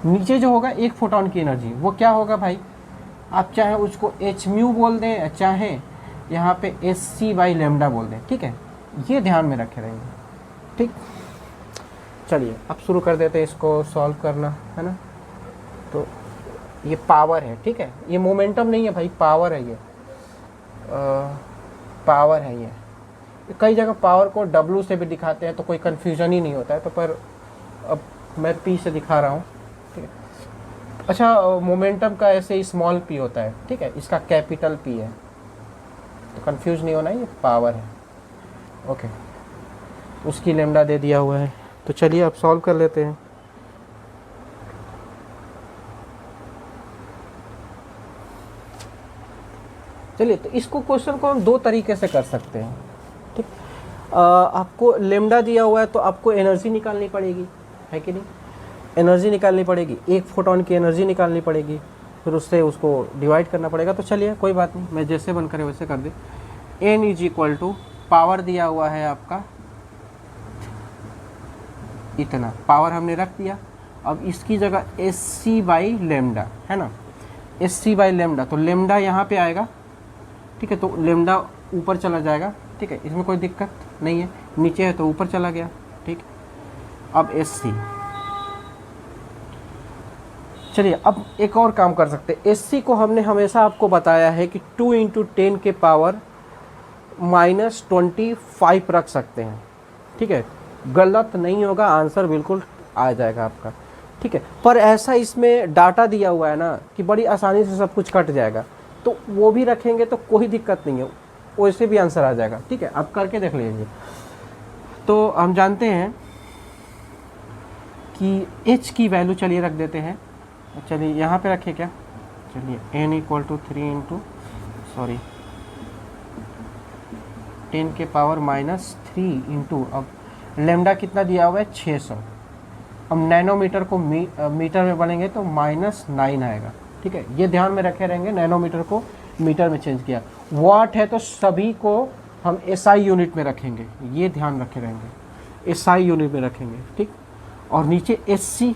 नीचे जो होगा एक फोटोन की एनर्जी, वो क्या होगा भाई, आप चाहे उसको एच म्यू बोल दें, चाहे यहाँ पे एस सी बाई लेमडा बोल दें, ठीक है, ये ध्यान में रखे रहेंगे। ठीक, चलिए अब शुरू कर देते हैं इसको सॉल्व करना, है ना। तो ये पावर है, ठीक है, ये मोमेंटम नहीं है भाई, पावर है, ये पावर है। ये कई जगह पावर को W से भी दिखाते हैं तो कोई कन्फ्यूजन ही नहीं होता है, तो पर अब मैं P से दिखा रहा हूँ, ठीक है। अच्छा, मोमेंटम का ऐसे ही स्मॉल p होता है, ठीक है, इसका कैपिटल P है, तो कंफ्यूज नहीं होना, ये पावर है। ओके, उसकी लेमडा दे दिया हुआ है, तो चलिए अब सॉल्व कर लेते हैं। चलिए, तो इसको क्वेश्चन को हम दो तरीके से कर सकते हैं, ठीक। आपको लेमडा दिया हुआ है तो आपको एनर्जी निकालनी पड़ेगी, है कि नहीं, एनर्जी निकालनी पड़ेगी, एक फोटोन की एनर्जी निकालनी पड़ेगी, फिर उससे उसको डिवाइड करना पड़ेगा। तो चलिए कोई बात नहीं, मैं जैसे बन करे वैसे कर दे। N is equal to, power दिया हुआ है आपका इतना, पावर हमने रख दिया। अब इसकी जगह एस सी बाई लेमडा, है ना, एस सी बाई लेमडा, तो लेमडा यहाँ पे आएगा, ठीक है, तो लेमडा ऊपर चला जाएगा, ठीक है, इसमें कोई दिक्कत नहीं है, नीचे है तो ऊपर चला गया, ठीक। अब एस सी, चलिए अब एक और काम कर सकते हैं। एस सी को हमने हमेशा आपको बताया है कि 2 इंटू 10 के पावर -25 रख सकते हैं, ठीक है, गलत नहीं होगा, आंसर बिल्कुल आ जाएगा आपका, ठीक है। पर ऐसा इसमें डाटा दिया हुआ है ना कि बड़ी आसानी से सब कुछ कट जाएगा, तो वो भी रखेंगे तो कोई दिक्कत नहीं है, वैसे भी आंसर आ जाएगा, ठीक है। आप करके देख लीजिए। तो हम जानते हैं कि h की वैल्यू चलिए रख देते हैं, चलिए यहाँ पे रखिए क्या, चलिए n इक्वल टू 3 इंटू 10 के पावर -3 इंटू, अब लेमडा कितना दिया हुआ है 600, अब नैनोमीटर को मीटर में बढ़ेंगे तो -9 आएगा, ठीक है, ये ध्यान में रखे रहेंगे, नैनोमीटर को मीटर में चेंज किया। वाट है तो सभी को हम SI यूनिट में रखेंगे, ये ध्यान रखे रहेंगे, SI यूनिट में रखेंगे, ठीक। और नीचे HC,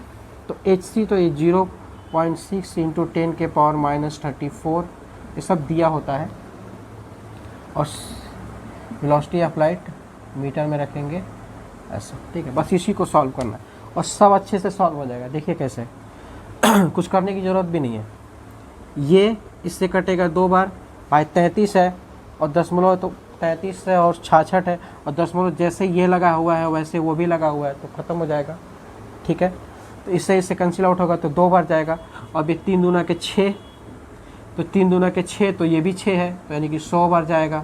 तो HC तो ये 0.6 इंटू 10 के पावर -34, ये सब दिया होता है। और वेलोसिटी ऑफ लाइट मीटर में रखेंगे ऐसा, ठीक है, बस इसी को सॉल्व करना है और सब अच्छे से सॉल्व हो जाएगा। देखिए कैसे कुछ करने की ज़रूरत भी नहीं है, ये इससे कटेगा 2 बार, भाई 33 है और दशमलव, तो 33 है और 66 है, और दशमलव जैसे ये लगा हुआ है वैसे वो भी लगा हुआ है, तो ख़त्म हो जाएगा, ठीक है। तो इससे कैंसिल आउट होगा तो 2 बार जाएगा। अब ये 3 दूना के 6, तो 3 दूना के 6, तो ये भी 6 है, तो यानी कि 100 बार जाएगा,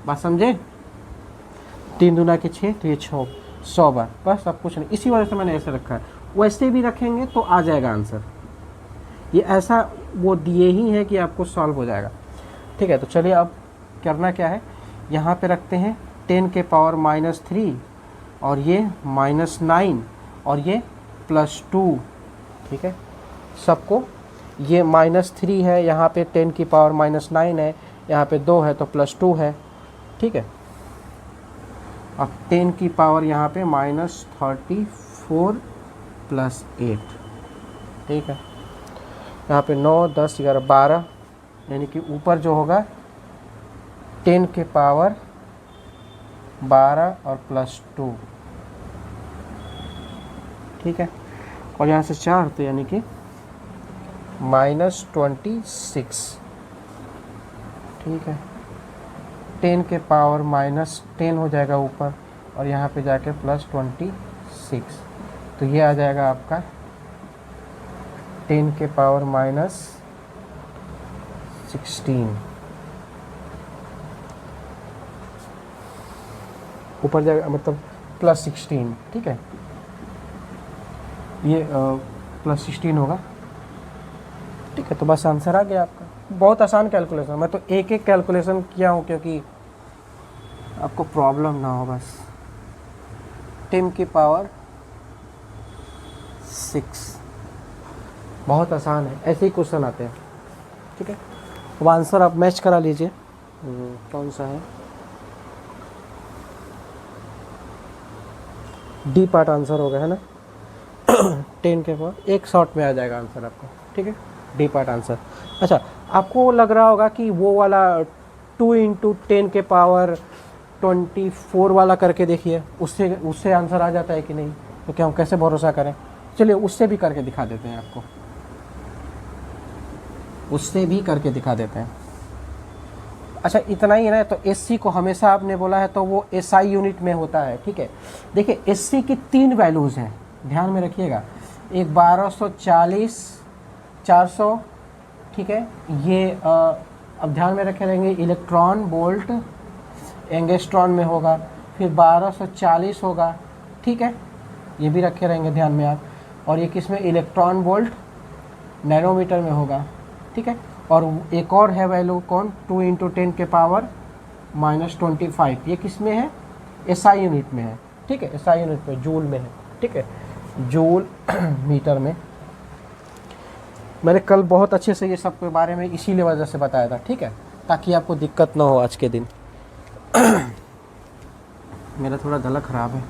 बात समझे, 3 दूना के 6, तो ये 100 बार, बस अब कुछ नहीं, इसी वजह से मैंने ऐसे रखा है, वैसे भी रखेंगे तो आ जाएगा आंसर, ये ऐसा वो दिए ही है कि आपको सॉल्व हो जाएगा, ठीक है। तो चलिए अब करना क्या है, यहाँ पे रखते हैं 10 के पावर -3 और ये -9 और ये +2, ठीक है, सबको, ये -3 है, यहाँ पे 10 की पावर -9 है, यहाँ पे 2 है तो +2 है, ठीक है। अब 10 की पावर यहाँ पे -34 + 8, ठीक है, यहाँ पे 9, 10, 11, 12, यानी कि ऊपर जो होगा 10 के पावर 12 और +2, ठीक है, और यहाँ से 4, तो यानी कि -26, ठीक है, 10 के पावर -10 हो जाएगा ऊपर, और यहाँ पे जाके +26, तो ये आ जाएगा आपका 10 के पावर -16, ऊपर जाएगा मतलब +16, ठीक है। ये प्लस 16 होगा। ठीक है, तो बस आंसर आ गया आपका। बहुत आसान कैलकुलेशन, मैं तो एक एक कैलकुलेशन किया हूँ क्योंकि आपको प्रॉब्लम ना हो बस। 10 की पावर 6, बहुत आसान है, ऐसे ही क्वेश्चन आते हैं। ठीक है, अब आंसर आप मैच करा लीजिए। कौन सा है, डी पार्ट आंसर हो गया है ना। 10 के पावर, एक शॉट में आ जाएगा आंसर आपको। ठीक है, डी पार्ट आंसर। अच्छा, आपको लग रहा होगा कि वो वाला 2 इंटू 10 के पावर 24 वाला करके देखिए, उससे उससे आंसर आ जाता है कि नहीं। तो क्या हम कैसे भरोसा करें, चलिए उससे भी करके दिखा देते हैं आपको, उससे भी करके दिखा देते हैं। अच्छा, इतना ही है ना। तो एससी को हमेशा आपने बोला है तो वो एसआई यूनिट में होता है। ठीक है, देखिए एससी की 3 वैल्यूज़ हैं, ध्यान में रखिएगा। एक 1240, 400। ठीक है, ये अब ध्यान में रखे रहेंगे, इलेक्ट्रॉन वोल्ट एंगस्ट्रॉन में होगा, फिर 1240 होगा। ठीक है, ये भी रखे रहेंगे ध्यान में आप। और ये किस में, इलेक्ट्रॉन वोल्ट नैनोमीटर में होगा। ठीक है, और एक और है वैल्यू कौन, 2 इंटू 10 के पावर -25, ये किस में है, एसआई यूनिट में है। ठीक है, एसआई यूनिट में, जूल में है। ठीक है, जूल मीटर में। मैंने कल बहुत अच्छे से ये सब के बारे में इसीलिए वजह से बताया था। ठीक है, ताकि आपको दिक्कत ना हो आज के दिन। मेरा थोड़ा गला ख़राब है।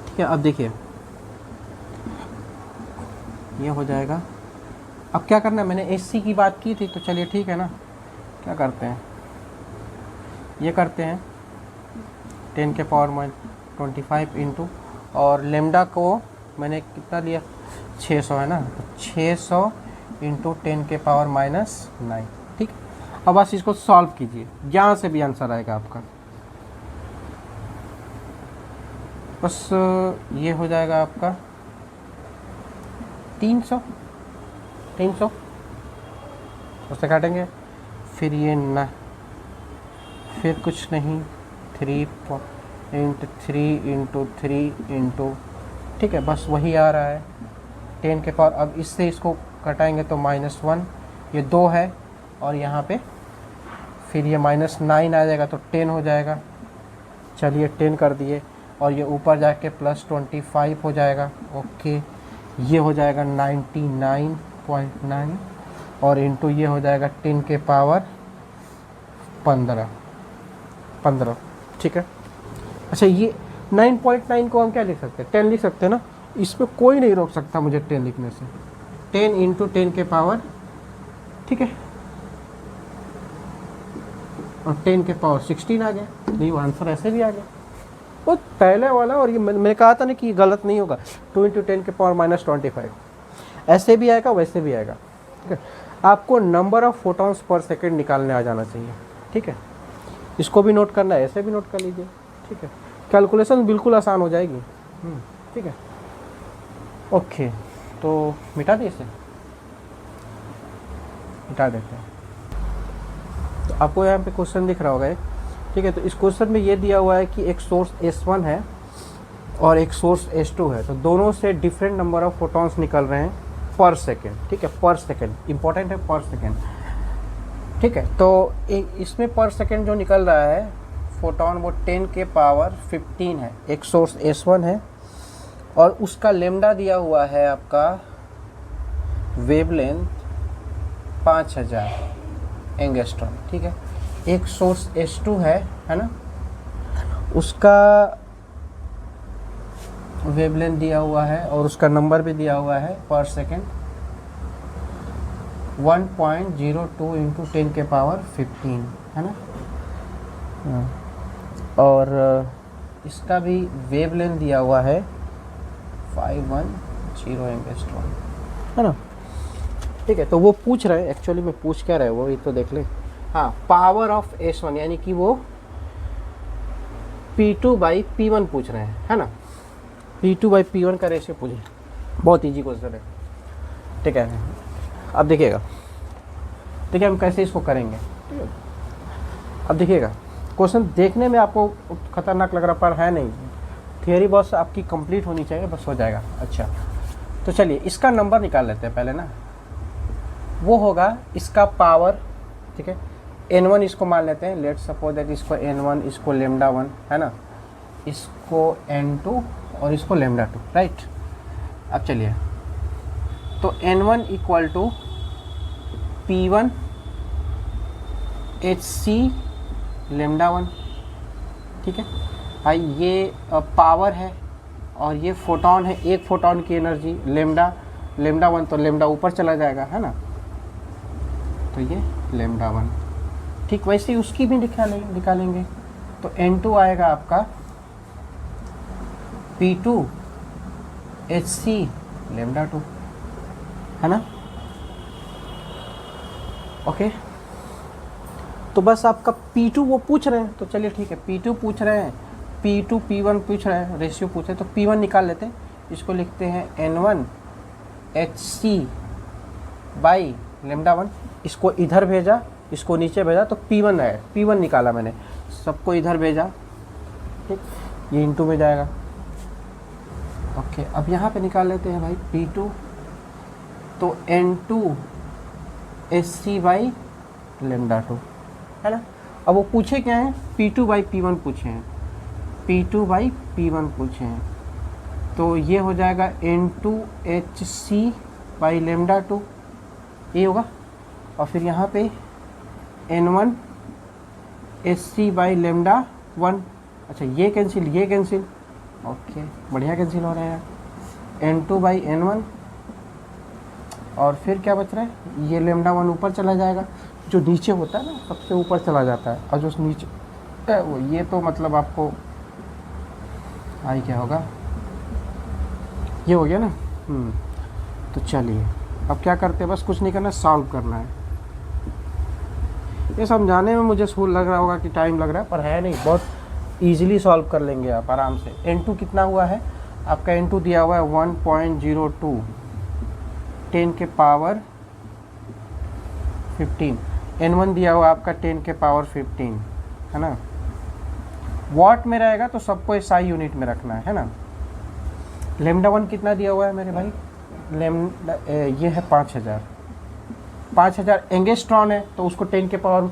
ठीक है, अब देखिए ये हो जाएगा। अब क्या करना है, मैंने एससी की बात की थी तो चलिए ठीक है ना, क्या करते हैं, ये करते हैं 10 के पावर -25 इंटू, और लेमडा को मैंने कितना लिया, 600 है ना, तो 600 इंटू 10 के पावर -9। ठीक, अब बस इसको सॉल्व कीजिए, जहाँ से भी आंसर आएगा आपका। बस ये हो जाएगा आपका 300 उससे काटेंगे, फिर ये ना, फिर कुछ नहीं, 3 इंटू 3 इंटू। ठीक है, बस वही आ रहा है 10 के पावर। अब इससे इसको कटाएंगे तो -1, ये 2 है, और यहाँ पे फिर ये -9 आ जाएगा तो 10 हो जाएगा। चलिए 10 कर दिए, और ये ऊपर जाके +25 हो जाएगा। ओके, ये हो जाएगा 99.9, और इंटू ये हो जाएगा 10 के पावर 15। ठीक है, अच्छा ये 9.9 को हम क्या लिख सकते हैं, 10 लिख सकते हैं ना, इसमें कोई नहीं रोक सकता मुझे 10 लिखने से। 10 इंटू 10 के पावर, ठीक है, और 10 के पावर 16 आ गया। नहीं, वो आंसर ऐसे भी आ गया, वो पहले वाला। और ये मैंने कहा था ना कि गलत नहीं होगा, 2 इंटू 10 के पावर -25 ऐसे भी आएगा, वैसे भी आएगा। ठीक है, आपको नंबर ऑफ फोटॉन्स पर सेकंड निकालने आ जाना चाहिए। ठीक है, इसको भी नोट करना है, ऐसे भी नोट कर लीजिए। ठीक है, कैलकुलेशन बिल्कुल आसान हो जाएगी। ठीक है, ओके, तो मिटा दिए, इसे मिटा देते हैं। तो आपको यहाँ पे क्वेश्चन दिख रहा होगा। ठीक है, तो इस क्वेश्चन में ये दिया हुआ है कि एक सोर्स S1 है और एक सोर्स S2 है, तो दोनों से डिफरेंट नंबर ऑफ फोटॉन्स निकल रहे हैं पर सेकेंड। ठीक है, पर सेकेंड इंपॉर्टेंट है, पर सेकेंड। ठीक है, तो इसमें पर सेकेंड जो निकल रहा है फोटॉन, वो 10 के पावर 15 है। एक सोर्स S1 है और उसका लेमडा दिया हुआ है आपका वेवलेंथ 5000 एंगस्ट्रॉम। ठीक है, एक सोर्स S2 है ना, उसका वेवलेंथ दिया हुआ है और उसका नंबर भी दिया हुआ है पर सेकेंड 1.02 इंटू 10 के पावर 15 है ना। और इसका भी वेवलेंथ दिया हुआ है 510 एंगस्ट्रॉम है ना। ठीक है, तो वो पूछ रहे हैं, एक्चुअली में पूछ क्या रहे वो, ये तो देख ले। हाँ, पावर ऑफ S1 यानी कि वो P2/P1 पूछ रहे हैं, है ना। P2/P1 का रेशियो पूछे, बहुत इजी क्वेश्चन है। ठीक है, अब देखिएगा हम कैसे इसको करेंगे। ठीक है, अब देखिएगा, क्वेश्चन देखने में आपको खतरनाक लग रहा पर है नहीं, थियरी बस आपकी कंप्लीट होनी चाहिए, बस हो जाएगा। अच्छा, तो चलिए इसका नंबर निकाल लेते हैं पहले ना, वो होगा इसका पावर, ठीक है, n1 इसको मान लेते हैं, लेट्स सपोज दैट इसको n1, इसको लेमडा 1 है ना, इसको n2 और इसको लेमडा 2, राइट। अब चलिए, तो n1 equal to p1 hc lambda 1, ठीक है भाई, ये पावर है और ये फोटोन है, एक फोटोन की एनर्जी लेमडा 1, तो लेमडा ऊपर चला जाएगा है ना, तो ये लेमडा 1, ठीक। वैसे ही उसकी भी निकालेंगे, तो n2 आएगा आपका p2 hc लेमडा 2, है ना, ओके। तो बस आपका P2 वो पूछ रहे हैं, तो चलिए ठीक है, P2 पूछ रहे हैं, P2 P1 पूछ रहे हैं, रेशियो पूछ रहे हैं, तो P1 निकाल लेते हैं, इसको लिखते हैं n1 hc बाई लेमडा 1, इसको इधर भेजा, इसको नीचे भेजा, तो P1 है, P1 निकाला मैंने, सबको इधर भेजा, ठीक, ये इंटू में जाएगा, ओके। अब यहाँ पे निकाल लेते हैं भाई P2, तो n2 hc बाई लेमडा 2, है ना। अब वो पूछे क्या है, P2 बाई P1 पूछे हैं, P2 बाई P1 पूछे हैं, तो ये हो जाएगा n2 hc बाई लेमडा 2, ये होगा। और फिर यहाँ पे n1 hc बाई लेमडा 1, अच्छा ये कैंसिल, ओके, बढ़िया कैंसिल हो रहे हैं, n2 बाई n1, और फिर क्या बच रहा है, ये लेमडा 1 ऊपर चला जाएगा, जो नीचे होता है ना सबसे ऊपर चला जाता है, और जो नीचे वो ये तो मतलब आपको आई क्या होगा, ये हो गया ना। तो चलिए अब क्या करते हैं, बस कुछ नहीं करना, सॉल्व करना है। ये समझाने में मुझे स्कूल लग रहा होगा कि टाइम लग रहा है, पर है नहीं, बहुत इजीली सॉल्व कर लेंगे आप आराम से। n2 कितना हुआ है आपका, n2 दिया हुआ है 1.02, 10 के पावर 15, n1 दिया हुआ आपका 10 के पावर 15, है ना। वॉट में रहेगा तो सबको एसआई यूनिट में रखना है ना। लेमडा 1 कितना दिया हुआ है मेरे भाई, लेमडा ये है 5000 एंगस्ट्रॉन है, तो उसको 10 के पावर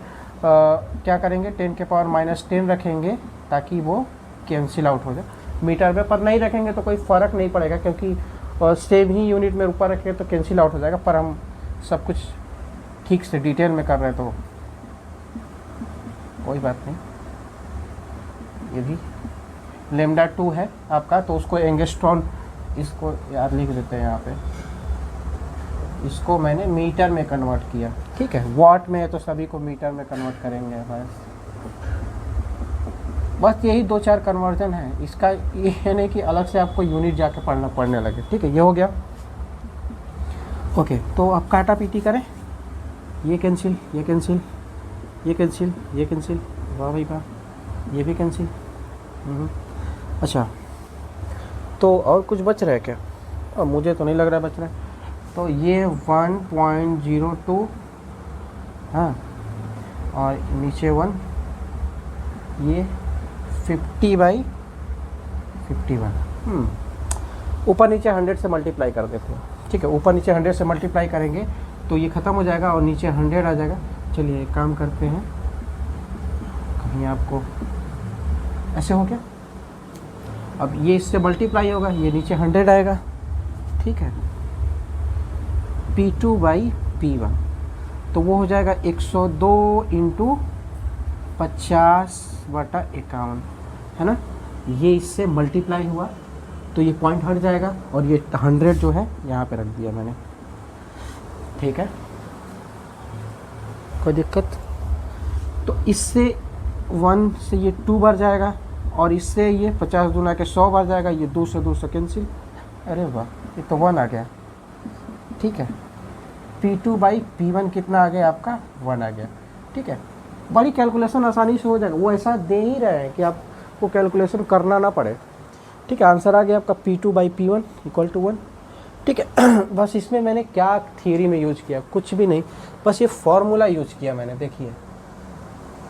क्या करेंगे, 10 के पावर -10 रखेंगे ताकि वो कैंसिल आउट हो जाए। मीटर में पर नहीं रखेंगे तो कोई फ़र्क नहीं पड़ेगा, क्योंकि सेम ही यूनिट में ऊपर रखेंगे तो कैंसिल आउट हो जाएगा, पर हम सब कुछ ठीक से डिटेल में कर रहे हैं तो कोई बात नहीं। ये भी लेमडा 2 है आपका, तो उसको एंगस्ट्रॉन, इसको यार लिख देते हैं यहाँ पे, इसको मैंने मीटर में कन्वर्ट किया, ठीक है। वॉट में है तो सभी को मीटर में कन्वर्ट करेंगे, बस यही 2-4 कन्वर्जन है इसका, ये है नहीं कि अलग से आपको यूनिट जाके पढ़ने लगे, ठीक है। ये हो गया, ओके। तो अब काटा पीटी करें, ये कैंसिल, ये कैंसिल, ये कैंसिल, ये कैंसिल, वाह भाई वाह, ये भी कैंसिल। अच्छा, तो और कुछ बच रहा है क्या, अब मुझे तो नहीं लग रहा बच रहा है, तो ये 1.02, हाँ, और नीचे 1, ये 50/51, ऊपर नीचे 100 से मल्टीप्लाई कर देते हैं, ठीक है। ऊपर नीचे 100 से मल्टीप्लाई करेंगे तो ये ख़त्म हो जाएगा और नीचे 100 आ जाएगा। चलिए एक काम करते हैं, कहीं आपको ऐसे हो गया, अब ये इससे मल्टीप्लाई होगा, ये नीचे 100 आएगा, ठीक है। P2/P1, तो वो हो जाएगा 102 × 50/51, है ना। ये इससे मल्टीप्लाई हुआ तो ये पॉइंट हट जाएगा, और ये 100 जो है यहाँ पे रख दिया मैंने, ठीक है, कोई दिक्कत। तो इससे 1 से ये 2 बार जाएगा, और इससे ये 50 दूना के 100 बार जाएगा, ये 2 से 2 से कैंसिल, अरे वाह, ये तो 1 आ गया, ठीक है। P2/P1 कितना आ गया आपका, 1 आ गया, ठीक है। बड़ी कैलकुलेशन आसानी से हो जाएगा, वो ऐसा दे ही रहे हैं कि आपको कैलकुलेशन करना ना पड़े, ठीक है। आंसर आ गया आपका P2/P1 = 1, ठीक है। बस इसमें मैंने क्या थियरी में यूज किया, कुछ भी नहीं, बस ये फार्मूला यूज किया मैंने, देखिए।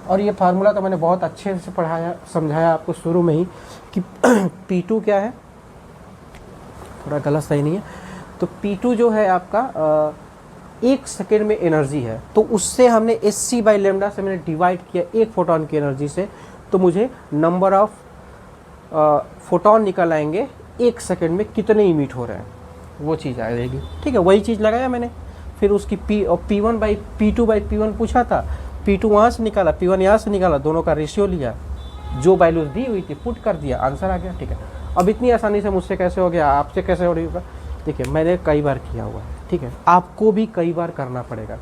और ये फार्मूला तो मैंने बहुत अच्छे से पढ़ाया, समझाया आपको शुरू में ही कि P2 क्या है, थोड़ा गलत सही नहीं है, तो P2 जो है आपका 1 सेकेंड में एनर्जी है, तो उससे हमने Sc बाई लेमडा से मैंने डिवाइड किया एक फोटोन की एनर्जी से, तो मुझे नंबर ऑफ फोटोन निकल आएंगे 1 सेकेंड में कितने इमिट हो रहे हैं, वो चीज़ आ जाएगी। ठीक है, वही चीज़ लगाया मैंने। फिर उसकी P1 by P2 by P1 पूछा था, P2 वहाँ से निकाला, P1 यहाँ से निकाला, दोनों का रेशियो लिया, जो वैल्यूज दी हुई थी पुट कर दिया, आंसर आ गया। ठीक है, अब इतनी आसानी से मुझसे कैसे हो गया, आपसे कैसे हो रही होगा? देखिए मैंने कई बार किया हुआ है, ठीक है, आपको भी कई बार करना पड़ेगा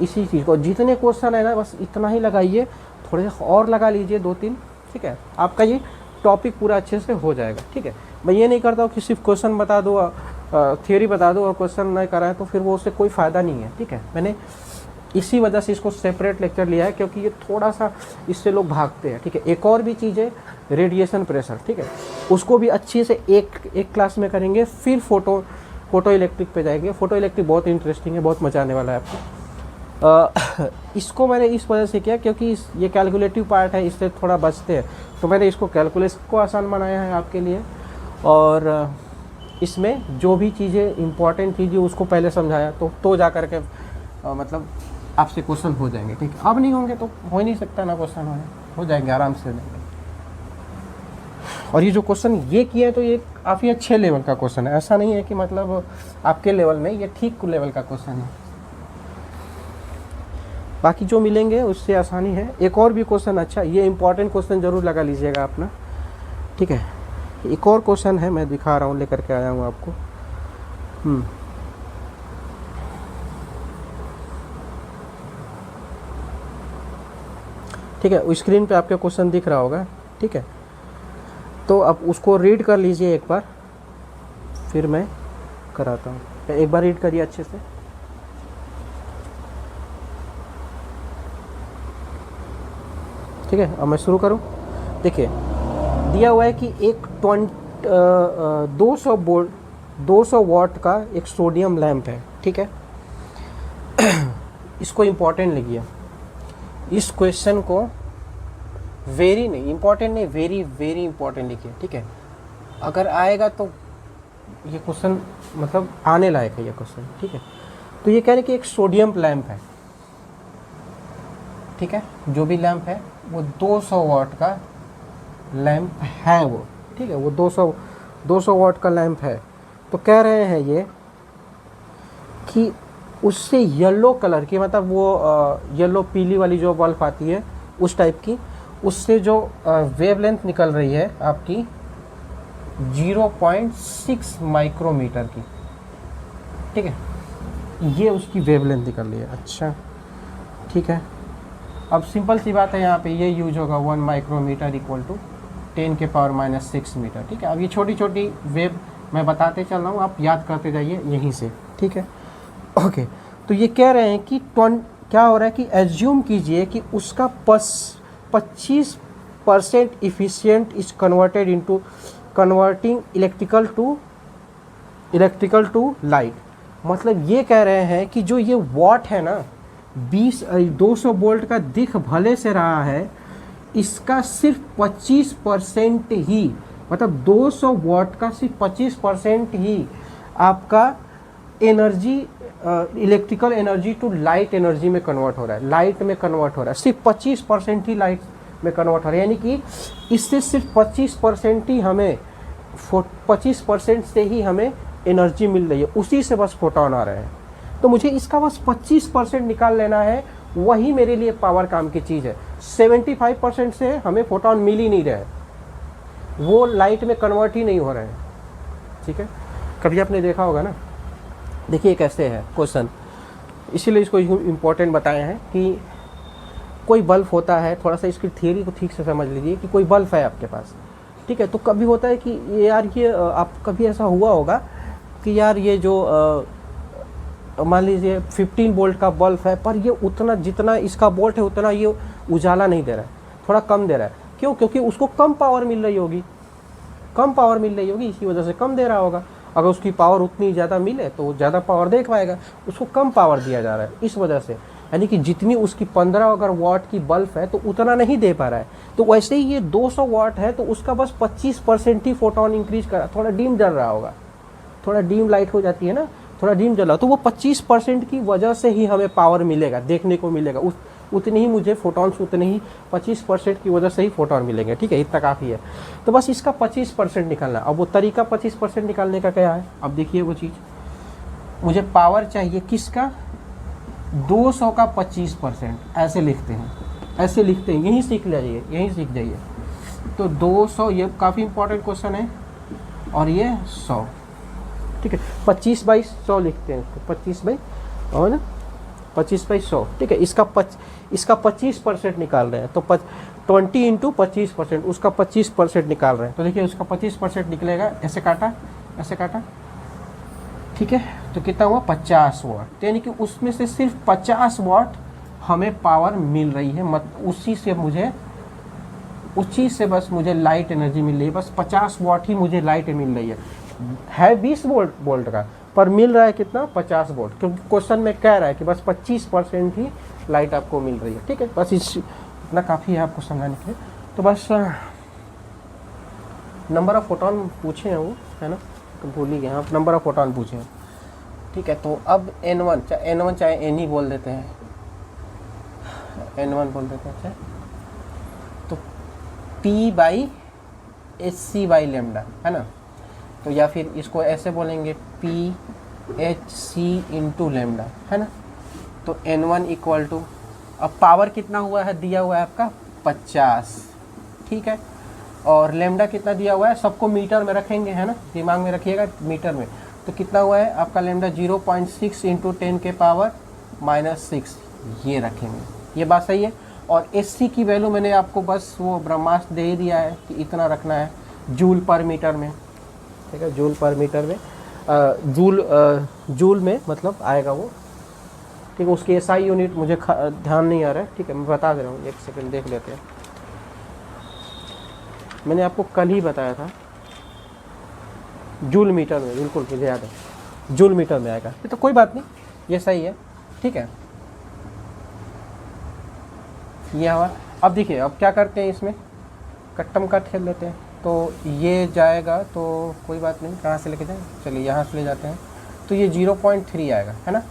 इसी चीज़ को। जितने क्वेश्चन है ना बस इतना ही लगाइए, थोड़े और लगा लीजिए 2-3, ठीक है, आपका ये टॉपिक पूरा अच्छे से हो जाएगा। ठीक है, मैं ये नहीं करता हूँ कि सिर्फ क्वेश्चन बता दो, थियोरी बता दो और क्वेश्चन नहीं कराएं तो फिर वो उससे कोई फ़ायदा नहीं है। ठीक है, मैंने इसी वजह से इसको सेपरेट लेक्चर लिया है, क्योंकि ये थोड़ा सा इससे लोग भागते हैं। ठीक है, एक और भी चीज़ है रेडिएशन प्रेशर, ठीक है, उसको भी अच्छे से एक क्लास में करेंगे, फिर फोटो इलेक्ट्रिक पे जाएंगे। फोटो इलेक्ट्रिक बहुत इंटरेस्टिंग है, बहुत मजा आने वाला है आपको। इसको मैंने इस वजह से किया क्योंकि ये कैलकुलेटिव पार्ट है, इससे थोड़ा बचते हैं, तो मैंने इसको कैलकुलेशन को आसान बनाया है आपके लिए, और इसमें जो भी चीज़ें इंपॉर्टेंट चीज़ें उसको पहले समझाया, तो जा कर के मतलब आपसे क्वेश्चन हो जाएंगे। ठीक है, अब नहीं होंगे तो हो ही नहीं सकता ना, क्वेश्चन हो जाएंगे, आराम से हो जाएंगे। और ये जो क्वेश्चन ये किए हैं तो ये काफ़ी अच्छे लेवल का क्वेश्चन है, ऐसा नहीं है कि मतलब आपके लेवल में, ये ठीक लेवल का क्वेश्चन है। बाकी जो मिलेंगे उससे आसानी है। एक और भी क्वेश्चन, अच्छा ये इंपॉर्टेंट क्वेश्चन ज़रूर लगा लीजिएगा अपना। ठीक है, एक और क्वेश्चन है, मैं दिखा रहा हूँ, लेकर के आया हूँ आपको। ठीक है, स्क्रीन पे आपके क्वेश्चन दिख रहा होगा। ठीक है, तो अब उसको रीड कर लीजिए एक बार, फिर मैं कराता हूँ। एक बार रीड करिए अच्छे से। ठीक है, अब मैं शुरू करूँ। देखिए दिया हुआ है कि एक 200 वाट का एक सोडियम लैंप है। ठीक है, इसको इम्पोर्टेंट लिखिए, इस क्वेश्चन को वेरी नहीं इम्पोर्टेंट नहीं, वेरी वेरी इंपॉर्टेंट लिखिए। ठीक है, अगर आएगा तो ये क्वेश्चन मतलब आने लायक है ये क्वेश्चन। ठीक है, तो ये कह रहे हैं कि एक सोडियम लैंप है। ठीक है, जो भी लैंप है वो 200 वाट का लैंप है वो। ठीक है, वो 200 वाट का लैंप है। तो कह रहे हैं ये कि उससे येलो कलर की, मतलब वो येलो पीली वाली जो बल्ब आती है उस टाइप की, उससे जो वेवलेंथ निकल रही है आपकी 0.6 माइक्रोमीटर की। ठीक है, ये उसकी वेवलेंथ निकल रही है। अच्छा ठीक है, अब सिंपल सी बात है, यहाँ पे ये यूज होगा 1 माइक्रोमीटर इक्वल टू 10⁻⁻⁶ मीटर। ठीक है, अब ये छोटी छोटी वेव मैं बताते चल रहा हूँ, आप याद करते जाइए यहीं से। ठीक है, ओके, तो ये कह रहे हैं कि क्या हो रहा है कि एज्यूम कीजिए कि उसका 25% efficient is converted into converting electrical to light. मतलब ये कह रहे हैं कि जो ये वॉट है ना 200 वोल्ट का दिख भले से रहा है, इसका सिर्फ 25% ही, मतलब 200 वॉट का सिर्फ 25% ही आपका energy electrical energy to light energy में कन्वर्ट हो रहा है, लाइट में कन्वर्ट हो रहा है। सिर्फ 25% ही लाइट में कन्वर्ट हो रहा है, यानी कि इससे सिर्फ 25% ही हमें 25% से ही हमें एनर्जी मिल रही है, उसी से बस फोटोन आ रहे हैं। तो मुझे इसका बस 25% निकाल लेना है, वही मेरे लिए पावर काम की चीज़ है। 75% से हमें फोटोन मिल ही नहीं रहे, वो लाइट में कन्वर्ट ही नहीं हो रहे हैं। ठीक है, कभी आपने देखा होगा ना, देखिए कैसे है क्वेश्चन, इसीलिए इसको इम्पोर्टेंट बताए हैं कि कोई बल्ब होता है, थोड़ा सा इसकी थियरी को ठीक से समझ लीजिए कि कोई बल्ब है आपके पास। ठीक है, तो कभी होता है कि यार ये आप कभी ऐसा हुआ होगा कि यार ये जो मान लीजिए 15 वोल्ट का बल्ब है, पर ये उतना जितना इसका वोल्ट है उतना ये उजाला नहीं दे रहा है, थोड़ा कम दे रहा है। क्यों? क्योंकि उसको कम पावर मिल रही होगी, इसी वजह से कम दे रहा होगा। अगर उसकी पावर उतनी ज़्यादा मिले तो ज़्यादा पावर दे पाएगा, उसको कम पावर दिया जा रहा है इस वजह से। यानी कि जितनी उसकी 15 अगर वाट की बल्ब है तो उतना नहीं दे पा रहा है। तो वैसे ही ये 200 वाट है तो उसका बस 25% ही फोटोन इंक्रीज करा, थोड़ा डिम जल रहा होगा। थोड़ा डीम लाइट हो जाती है ना, थोड़ा डीम जला, तो वो 25% की वजह से ही हमें पावर मिलेगा, देखने को मिलेगा, उतनी ही मुझे फोटॉन्स, उतने ही 25% की वजह से ही फोटॉन मिलेंगे, ठीक है, इतना काफ़ी है। तो बस इसका 25% निकालना। अब वो तरीका 25% निकालने का क्या है, अब देखिए वो चीज़, मुझे पावर चाहिए किसका, 200 का 25%, ऐसे लिखते हैं, ऐसे लिखते हैं, यहीं सीख लीजिए, यहीं सीख जाइए। तो 200, ये काफ़ी इंपॉर्टेंट क्वेश्चन है, और ये 100, ठीक है, 25/100 लिखते हैं इसको, 25 और ना 25/100, ठीक है। इसका 25% निकाल रहे हैं, तो 20 × 25%, उसका 25% निकाल रहे हैं, तो देखिए उसका 25% निकलेगा, ऐसे काटा, ऐसे काटा, ठीक है, तो कितना हुआ 50 वाट, यानी कि उसमें से सिर्फ 50 वाट हमें पावर मिल रही है, उसी से बस मुझे लाइट एनर्जी मिल रही है, बस 50 वाट ही मुझे लाइट मिल रही है 20 वोल्ट का, पर मिल रहा है कितना, 50 वोल्ट, क्योंकि क्वेश्चन में कह रहा है कि बस 25% ही लाइट आपको मिल रही है, ठीक है। बस इतना काफ़ी है आपको समझाने के लिए। तो बस नंबर ऑफ फोटॉन पूछे हैं वो, है ना, तो भूल ही गए आप, नंबर ऑफ फोटॉन पूछे हैं, ठीक है। तो अब N1 चाहे N ही बोल देते हैं, N1 बोल देते हैं, चाहे तो P/hc/λ, है ना, तो या फिर इसको ऐसे बोलेंगे PhC × λ, है ना। तो N1 इक्वल टू, अब पावर कितना हुआ है, दिया हुआ है आपका 50, ठीक है, और लैम्डा कितना दिया हुआ है, सबको मीटर में रखेंगे, है ना, दिमाग में रखिएगा मीटर में, तो कितना हुआ है आपका लैम्डा 0.6 × 10⁻⁻6, ये रखेंगे, ये बात सही है। और SC की वैल्यू मैंने आपको बस वो ब्रह्मास्त्र दे ही दिया है कि इतना रखना है जूल पर मीटर में, ठीक है, जूल पर मीटर में, जूल में मतलब आएगा वो, ठीक है। उसकी SI यूनिट मुझे ध्यान नहीं आ रहा है, ठीक है, मैं बता दे रहा हूँ, एक सेकंड देख लेते हैं। मैंने आपको कल ही बताया था, जूल मीटर में, बिल्कुल मुझे याद है, जूल मीटर में आएगा, तो कोई बात नहीं, ये सही है, ठीक है, ये हुआ। अब देखिए, अब क्या करते हैं, इसमें कट्टम कट खेल लेते हैं, तो ये जाएगा, तो कोई बात नहीं, कहाँ से लेके जाएं, चलिए यहाँ से ले जाते हैं, तो ये 0.3 आएगा, है ना,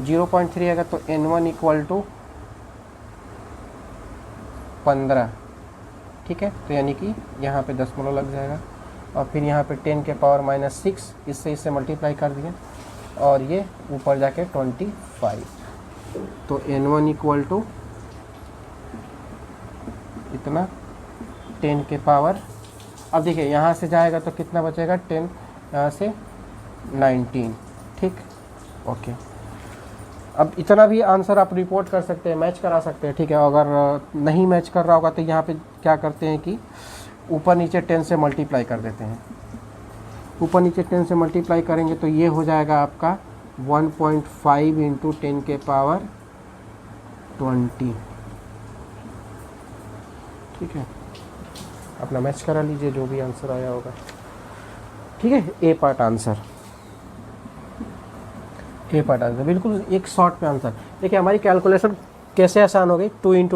0.3 आएगा, तो N1 इक्वल टू 15, ठीक है, तो यानी कि यहाँ पे 10 लग जाएगा, और फिर यहाँ पे 10⁻⁻6, इससे मल्टीप्लाई कर दिए, और ये ऊपर जाके 25, तो N1 इक्वल टू इतना 10⁻, अब देखिए यहाँ से जाएगा तो कितना बचेगा, 10, यहाँ से 19, ठीक, ओके। अब इतना भी आंसर आप रिपोर्ट कर सकते हैं, मैच करा सकते हैं, ठीक है। अगर नहीं मैच कर रहा होगा तो यहाँ पे क्या करते हैं कि ऊपर नीचे 10 से मल्टीप्लाई कर देते हैं, ऊपर नीचे 10 से मल्टीप्लाई करेंगे तो ये हो जाएगा आपका 1.5 × 10⁻20, ठीक है। अपना मैच करा लीजिए जो भी आंसर आया होगा, ठीक है। ए पार्ट आंसर बिल्कुल एक शॉर्ट पे आंसर। देखिए हमारी कैलकुलेशन कैसे आसान हो गई, 2 ×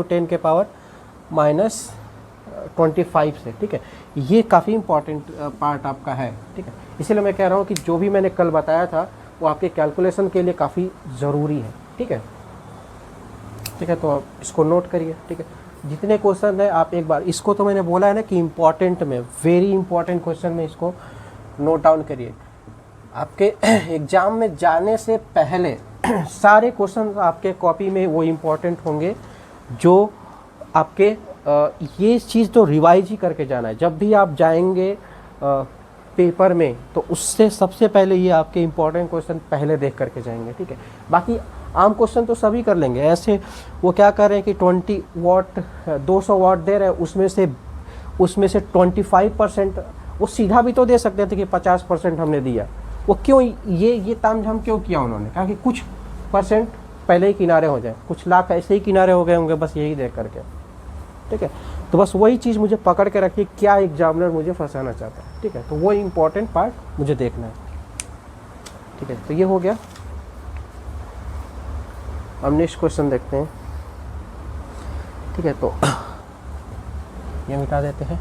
10⁻⁻25 से, ठीक है। ये काफ़ी इंपॉर्टेंट पार्ट आपका है, ठीक है, इसीलिए मैं कह रहा हूँ कि जो भी मैंने कल बताया था वो आपके कैलकुलेशन के लिए काफ़ी ज़रूरी है, ठीक है, ठीक है। तो आप इसको नोट करिए, ठीक है। जितने क्वेश्चन है आप एक बार इसको, तो मैंने बोला है ना कि इम्पॉर्टेंट में, वेरी इंपॉर्टेंट क्वेश्चन में इसको नोट डाउन करिए। आपके एग्ज़ाम में जाने से पहले सारे क्वेश्चन आपके कॉपी में वो इम्पॉर्टेंट होंगे, जो आपके ये चीज़ तो रिवाइज ही करके जाना है। जब भी आप जाएंगे पेपर में तो उससे सबसे पहले ये आपके इम्पॉर्टेंट क्वेश्चन पहले देख करके जाएंगे, ठीक है। बाकी आम क्वेश्चन तो सभी कर लेंगे। ऐसे वो क्या कर रहे हैं कि 20 वाट 200 वाट दे रहे हैं, उसमें से 25%, वो सीधा भी तो दे सकते थे कि 50% हमने दिया। वो क्यों, ये तामझाम क्यों किया उन्होंने, कहा कि कुछ परसेंट पहले ही किनारे हो जाए, कुछ लाख ऐसे ही किनारे हो गए होंगे, बस यही देख करके, ठीक है। तो बस वही चीज़ मुझे पकड़ के रखिए, क्या एग्जामिनर मुझे फंसाना चाहता है, ठीक है। तो वो इम्पोर्टेंट पार्ट मुझे देखना है, ठीक है। तो ये हो गया। अब नेक्स्ट क्वेश्चन देखते हैं, ठीक है। तो ये मिटा देते हैं।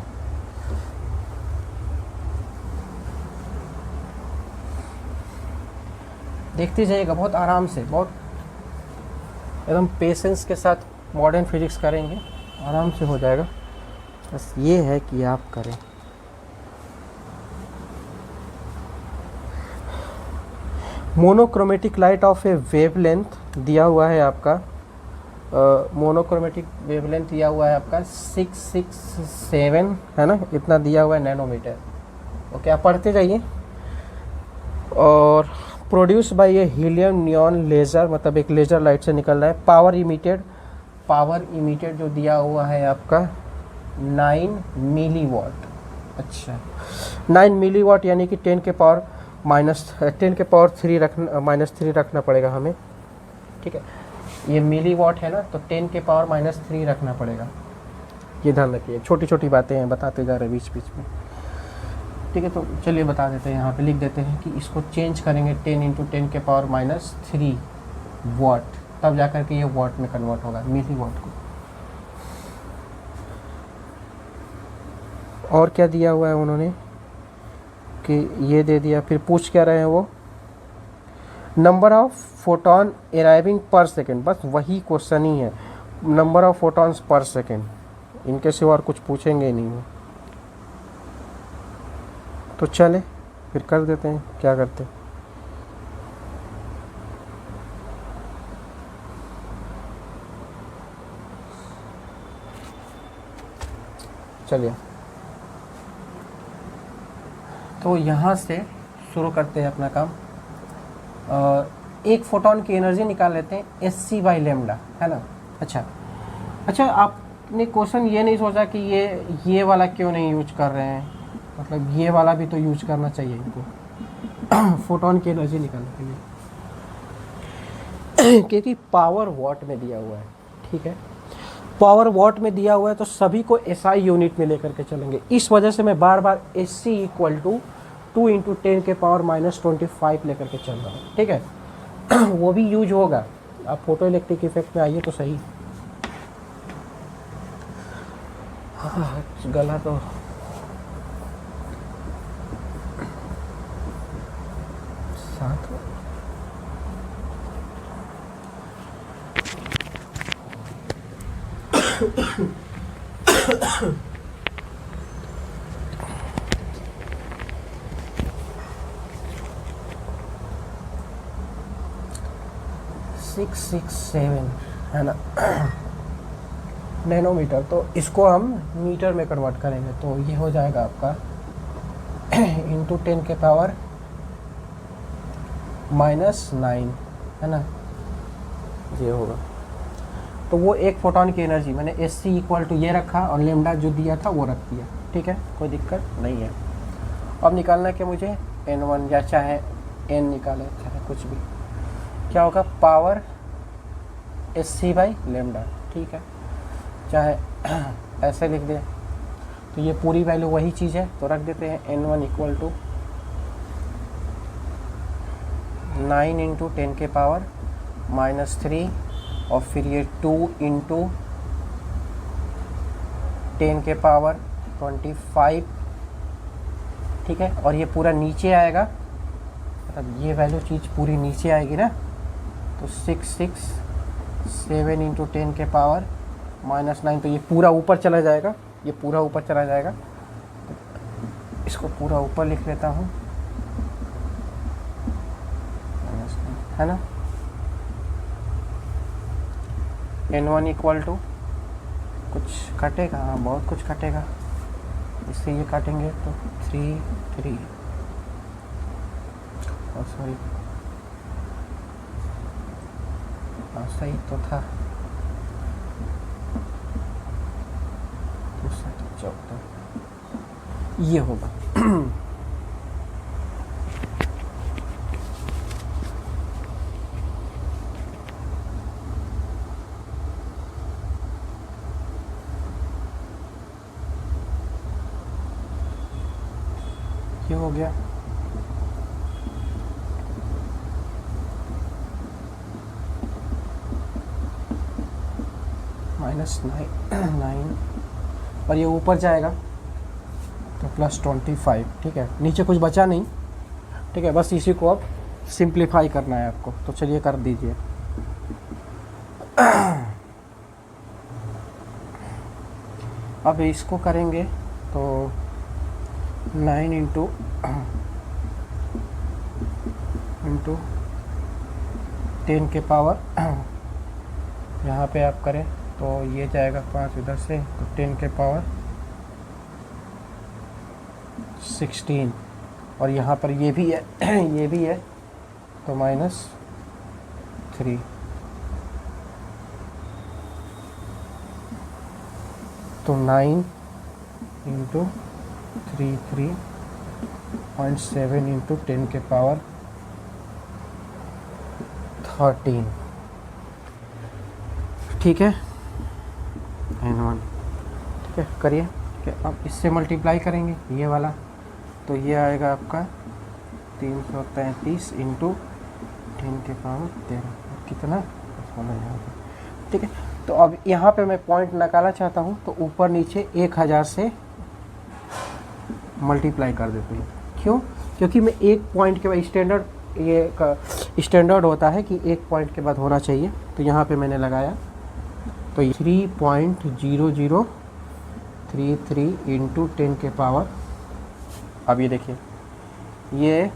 देखते जाइएगा बहुत आराम से, बहुत एकदम पेशेंस के साथ मॉडर्न फिजिक्स करेंगे, आराम से हो जाएगा। बस ये है कि आप करें। Monochromatic light of A wavelength दिया हुआ है आपका, मोनोक्रोमेटिक वेवलेंथ दिया हुआ है आपका 667 है ना, इतना दिया हुआ है नैनोमीटर। ओके, आप पढ़ते जाइए। और produce by A helium neon laser, मतलब एक लेज़र लाइट से निकल रहा है। पावर इमिटेड जो दिया हुआ है आपका 9 मिलीवाट। अच्छा, 9 मिलीवाट यानी कि 10 के पावर -3 रखना पड़ेगा हमें, ठीक है। ये मिलीवाट है ना, तो 10 के पावर -3 रखना पड़ेगा। ये ध्यान रखिए, छोटी छोटी बातें हैं, बताते जा रहे बीच बीच में, ठीक है। तो चलिए बता देते हैं, यहाँ पे लिख देते हैं कि इसको चेंज करेंगे 10 × 10 के पावर -3 वाट, तब जा कर के ये वाट में कन्वर्ट होगा, मिलीवाट को। और क्या दिया हुआ है उन्होंने कि ये दे दिया, फिर पूछ क्या रहे हैं वो, नंबर ऑफ फोटोन अराइविंग पर सेकेंड, बस वही क्वेश्चन ही है, number of photons per second, इनके सिवा और कुछ पूछेंगे ही नहीं वो। तो चले फिर कर देते हैं, क्या करते हैं। चलिए, तो यहाँ से शुरू करते हैं अपना काम। एक फोटोन की एनर्जी निकाल लेते हैं Sc/λ, है ना। अच्छा, आपने क्वेश्चन ये नहीं सोचा कि ये वाला क्यों नहीं यूज कर रहे हैं, मतलब ये वाला भी तो यूज करना चाहिए इनको फोटोन की एनर्जी निकालने के लिए क्योंकि पावर वॉट में दिया हुआ है, ठीक है। पावर वॉट में दिया हुआ है तो सभी को SI यूनिट में लेकर के चलेंगे। इस वजह से मैं बार बार Sc = 2 × 10 के पावर -25 लेकर के चल रहा हूँ, ठीक है। वो भी यूज होगा, आप फोटो इलेक्ट्रिक इफेक्ट में आइए तो सही। हाँ, गला तो साथ 667 है ना नैनोमीटर। तो इसको हम मीटर में कन्वर्ट करेंगे, तो ये हो जाएगा आपका × 10 के पावर -9 है ना, ये होगा। तो वो एक फोटोन की एनर्जी मैंने Sc = ये रखा और लेमडा जो दिया था वो रख दिया, ठीक है, कोई दिक्कत नहीं है। अब निकालना है कि मुझे n1 या चाहे n निकाले, चाहे कुछ भी, क्या होगा, पावर Sc/λ, ठीक है। चाहे ऐसे लिख दें तो ये पूरी वैल्यू वही चीज़ है, तो रख देते हैं n1 = 9 × 10 के पावर -3 और फिर ये 2 × 10 के पावर 25, ठीक है। और ये पूरा नीचे आएगा, मतलब ये वैल्यू चीज़ पूरी नीचे आएगी ना, तो 667 × 10 के पावर -9, तो ये पूरा ऊपर चला जाएगा, ये पूरा ऊपर चला जाएगा। तो इसको पूरा ऊपर लिख लेता हूँ, है ना। n1 = कुछ कटेगा, हाँ बहुत कुछ कटेगा, इससे ये काटेंगे तो 3 और सॉरी, हाँ सही तो था, 14 ये होगा ये हो गया। -9 और ये ऊपर जाएगा तो +25, ठीक है। नीचे कुछ बचा नहीं, ठीक है, बस इसी को अब सिंप्लीफाई करना है आपको, तो चलिए कर दीजिए। अब इसको करेंगे तो 9 इंटू 10 के पावर, यहाँ पे आप करें तो ये जाएगा 5 इधर से, तो 10 के पावर 16, और यहाँ पर ये भी है ये भी है, तो -3। तो 9 इंटू 3.7 इंटू 10 के पावर 13, ठीक है, N1, ठीक है, करिए। ठीक है, अब इससे मल्टीप्लाई करेंगे ये वाला, तो ये आएगा आपका 333 इंटू 10 के पावर 13, कितना यहाँ पे, ठीक है। तो अब यहाँ पे मैं पॉइंट निकालना चाहता हूँ, तो ऊपर नीचे 1000 से मल्टीप्लाई कर देते हैं। क्यों? क्योंकि मैं एक पॉइंट के बाद स्टैंडर्ड होता है कि एक पॉइंट के बाद होना चाहिए, तो यहाँ पे मैंने लगाया, तो 3.0033 इंटू 10 के पावर, अब ये देखिए ये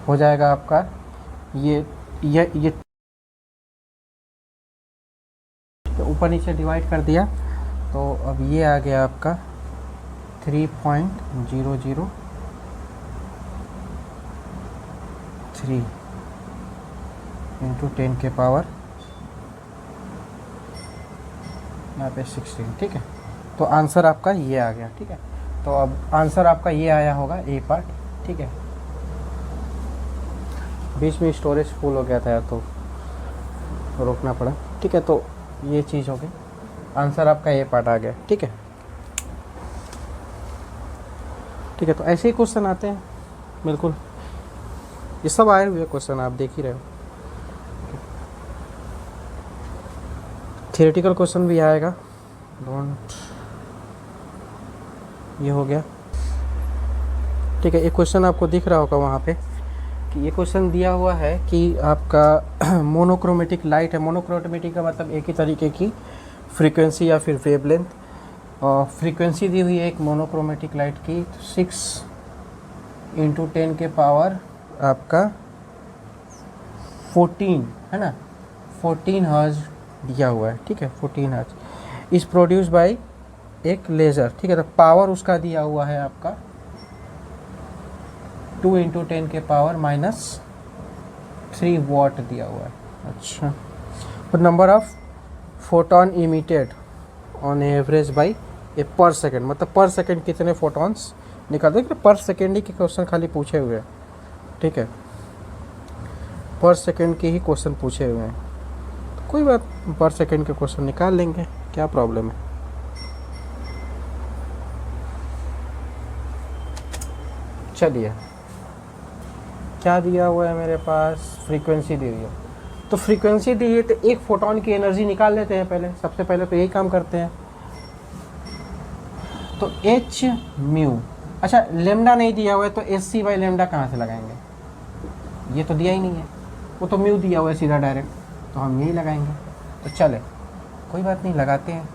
हो जाएगा आपका ये तो ऊपर नीचे डिवाइड कर दिया, तो अब ये आ गया आपका 3.003 इंटू 10 के पावर यहाँ पे 16, ठीक है। तो आंसर आपका ये आ गया, ठीक है। तो अब आंसर आपका ये आया होगा ए पार्ट, ठीक है। बीच में स्टोरेज फुल हो गया था यार, तो रोकना पड़ा, ठीक है। तो ये चीज़ हो गई, आंसर आपका ए पार्ट आ गया, ठीक है। ठीक है, तो ऐसे ही क्वेश्चन आते हैं, बिल्कुल ये सब आए हुए क्वेश्चन आप देख ही रहे हो। थियोरेटिकल क्वेश्चन भी आएगा, ये हो गया, ठीक है। एक क्वेश्चन आपको दिख रहा होगा वहाँ पे कि ये क्वेश्चन दिया हुआ है कि आपका मोनोक्रोमेटिक लाइट है। मोनोक्रोमेटिक का मतलब एक ही तरीके की फ्रीक्वेंसी या फिर वेवलेंथ, और फ्रीक्वेंसी दी हुई है एक मोनोक्रोमेटिक लाइट की 6 इंटू 10 के पावर आपका 14 है ना, 14 हर्ट्ज दिया हुआ है, ठीक है, 14 हर्ट्ज इस प्रोड्यूस बाय एक लेज़र, ठीक है। तो पावर उसका दिया हुआ है आपका 2 इंटू 10 के पावर -3 वॉट दिया हुआ है। अच्छा, तो number of photon emitted on average by a per second, मतलब पर सेकेंड कितने फोटॉन्स निकालते हैं, पर सेकेंड ही के क्वेश्चन खाली पूछे हुए हैं, ठीक है, पर सेकेंड के ही क्वेश्चन पूछे हुए हैं। तो कोई बात, पर सेकेंड के क्वेश्चन निकाल लेंगे, क्या प्रॉब्लम है। चलिए, क्या दिया हुआ है मेरे पास, फ्रीक्वेंसी दी हुई है। तो फ्रीक्वेंसी दी है तो एक फोटोन की एनर्जी निकाल लेते हैं पहले, सबसे पहले तो यही काम करते हैं। तो एच म्यू, अच्छा लेमडा नहीं दिया हुआ है, तो एच सी बाई लेमडा कहाँ से लगाएंगे, ये तो दिया ही नहीं है, वो तो म्यू दिया हुआ है सीधा डायरेक्ट, तो हम यही लगाएंगे। तो चले, कोई बात नहीं, लगाते हैं।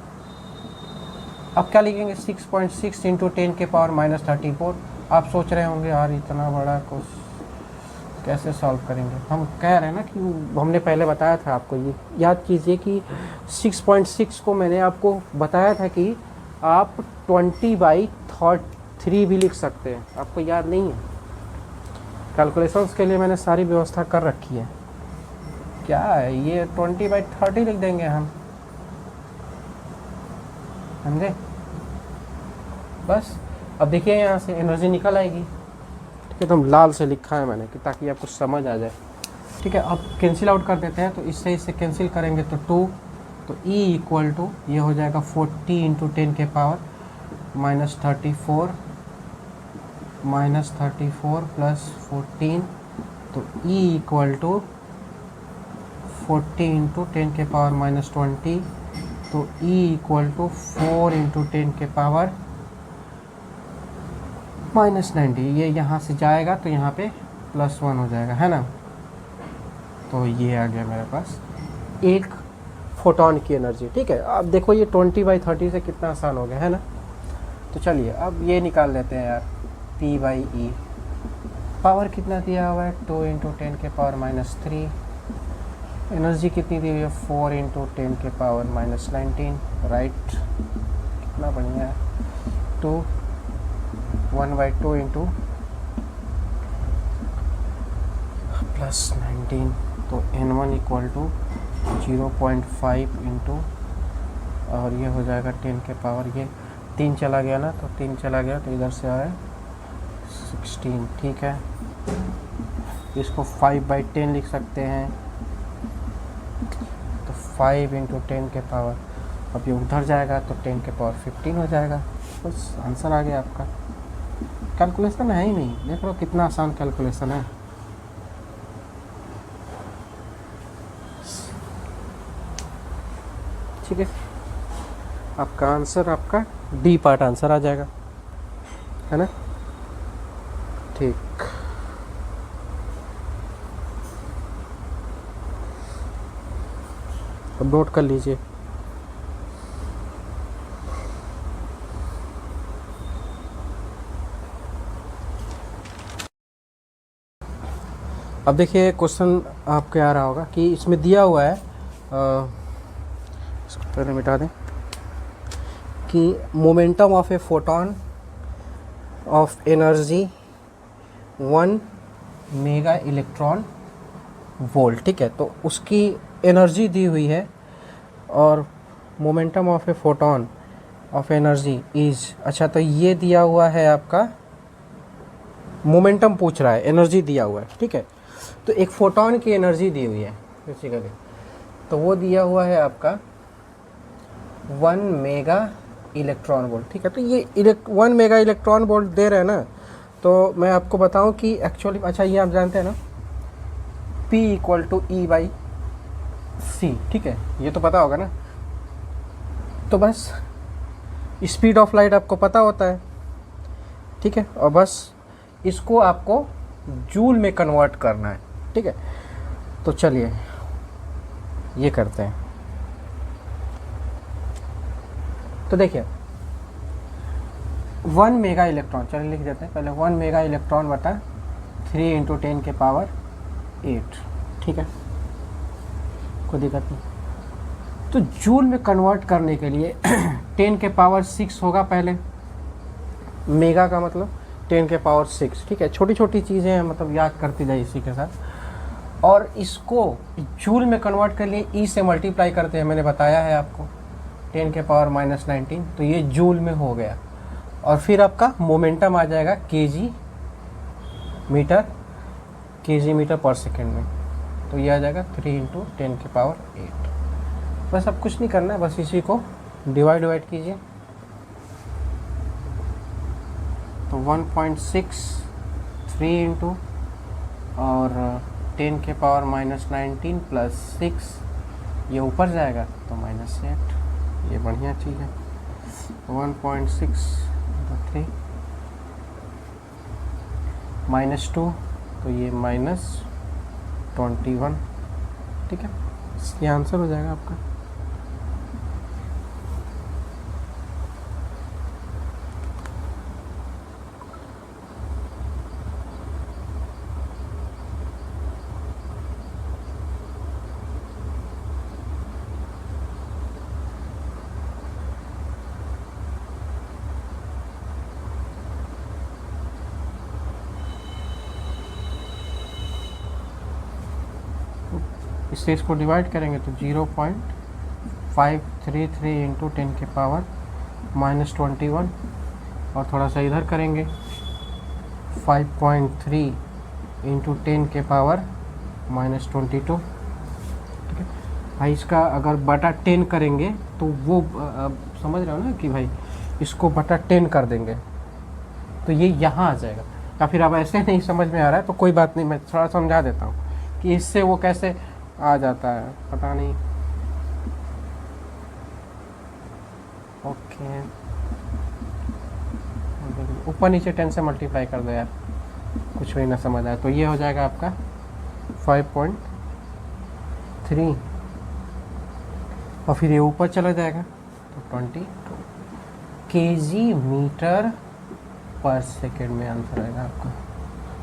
अब क्या लिखेंगे, 6.6 इंटू 10 के पावर -34। आप सोच रहे होंगे यार इतना बड़ा क्वेश्चन कैसे सॉल्व करेंगे। हम कह रहे हैं ना कि हमने पहले बताया था आपको, ये याद कीजिए कि 6.6 को मैंने आपको बताया था कि आप 20/3 भी लिख सकते हैं, आपको याद नहीं है। कैलकुलेशंस के लिए मैंने सारी व्यवस्था कर रखी है। क्या है ये, 20/30 लिख देंगे हम, समझे। बस अब देखिए यहाँ से एनर्जी निकल आएगी, ठीक है। तो हम लाल से लिखा है मैंने कि ताकि आपको समझ आ जाए, ठीक है। अब कैंसिल आउट कर देते हैं, तो इससे कैंसिल करेंगे तो 2, तो E इक्वल टू ये हो जाएगा 40 इंटू 10 के पावर -34 प्लस 14, तो E इक्वल टू 40 इंटू 10 के पावर -20, तो E इक्वल टू 4 इंटू 10 के पावर -90। ये यहाँ से जाएगा तो यहाँ पे +1 हो जाएगा, है ना। तो ये आ गया मेरे पास एक फोटोन की एनर्जी, ठीक है। अब देखो ये 20/30 से कितना आसान हो गया, है ना। तो चलिए अब ये निकाल लेते हैं यार, P/E पावर कितना दिया हुआ है, 2 × 10⁻³ एनर्जी कितनी दी हुई है, 4 × 10⁻⁻19, राइट। कितना बढ़िया है, 1/2 × +19, तो N1 = 0.5 × और ये हो जाएगा 10 के पावर, ये 3 चला गया ना, तो 3 चला गया तो इधर से आया 16, ठीक है। इसको 5/10 लिख सकते हैं, तो 5 × 10 के पावर, अब ये उधर जाएगा तो 10 के पावर 15 हो जाएगा। बस आंसर आ गया आपका। कैलकुलेशन है ही नहीं, देख लो कितना आसान कैलकुलेशन है। ठीक है, आपका आंसर, आपका डी पार्ट आंसर आ जाएगा, है ना। ठीक, अब नोट कर लीजिए। अब देखिए क्वेश्चन आपके आ रहा होगा कि इसमें दिया हुआ है, इसको पहले मिटा दें, कि momentum of a photon of energy 1 mega electron volt, ठीक है। तो उसकी एनर्जी दी हुई है और momentum of a photon of energy is, अच्छा तो ये दिया हुआ है आपका, मोमेंटम पूछ रहा है, एनर्जी दिया हुआ है, ठीक है। तो एक फोटोन की एनर्जी दी हुई है बेसिकली, तो वो दिया हुआ है आपका 1 मेगा इलेक्ट्रॉन वोल्ट, ठीक है। तो ये 1 मेगा इलेक्ट्रॉन वोल्ट दे रहे हैं ना, तो मैं आपको बताऊं कि एक्चुअली, अच्छा ये आप जानते हैं ना, P = E/c, ठीक है, ये तो पता होगा ना। तो बस स्पीड ऑफ लाइट आपको पता होता है, ठीक है, और बस इसको आपको जूल में कन्वर्ट करना है, ठीक है। तो चलिए ये करते हैं। तो देखिए 1 मेगा इलेक्ट्रॉन, चलिए लिख देते हैं पहले, 1 मेगा इलेक्ट्रॉन बटा 3 × 10 के पावर 8, ठीक है, कोई दिक्कत नहीं। तो जूल में कन्वर्ट करने के लिए 10 के पावर 6 होगा पहले, मेगा का मतलब 10 के पावर 6, ठीक है। छोटी छोटी चीज़ें हैं, मतलब याद करती जाए इसी के साथ। और इसको जूल में कन्वर्ट कर लिए ई से मल्टीप्लाई करते हैं, मैंने बताया है आपको, 10 के पावर -19, तो ये जूल में हो गया। और फिर आपका मोमेंटम आ जाएगा केजी मीटर पर सेकेंड में, तो ये आ जाएगा 3 × 10 के पावर 8। बस अब कुछ नहीं करना है, बस इसी को डिवाइड कीजिए, तो 1.6 3 × और 10 के पावर -19 + 6, ये ऊपर जाएगा तो -8, ये बढ़िया चीज़ है। 1.6 × 3 -2, तो ये -21, ठीक है, ये आंसर हो जाएगा आपका। इससे इसको डिवाइड करेंगे तो 0.533 × 10 के पावर -21, और थोड़ा सा इधर करेंगे 5.3 × 10 के पावर -22, ठीक है भाई। इसका अगर बटा 10 करेंगे तो वो समझ रहे हो ना कि भाई इसको बटा 10 कर देंगे तो ये यहाँ आ जाएगा। या फिर अब ऐसे नहीं समझ में आ रहा है तो कोई बात नहीं, मैं थोड़ा समझा देता हूँ कि इससे वो कैसे आ जाता है, पता नहीं। ओके, ऊपर नीचे 10 से मल्टीप्लाई कर दो यार, कुछ भी ना समझ आए तो ये हो जाएगा आपका 5.3 और फिर ये ऊपर चला जाएगा तो 22 केजी मीटर पर सेकेंड में आंसर आएगा आपका।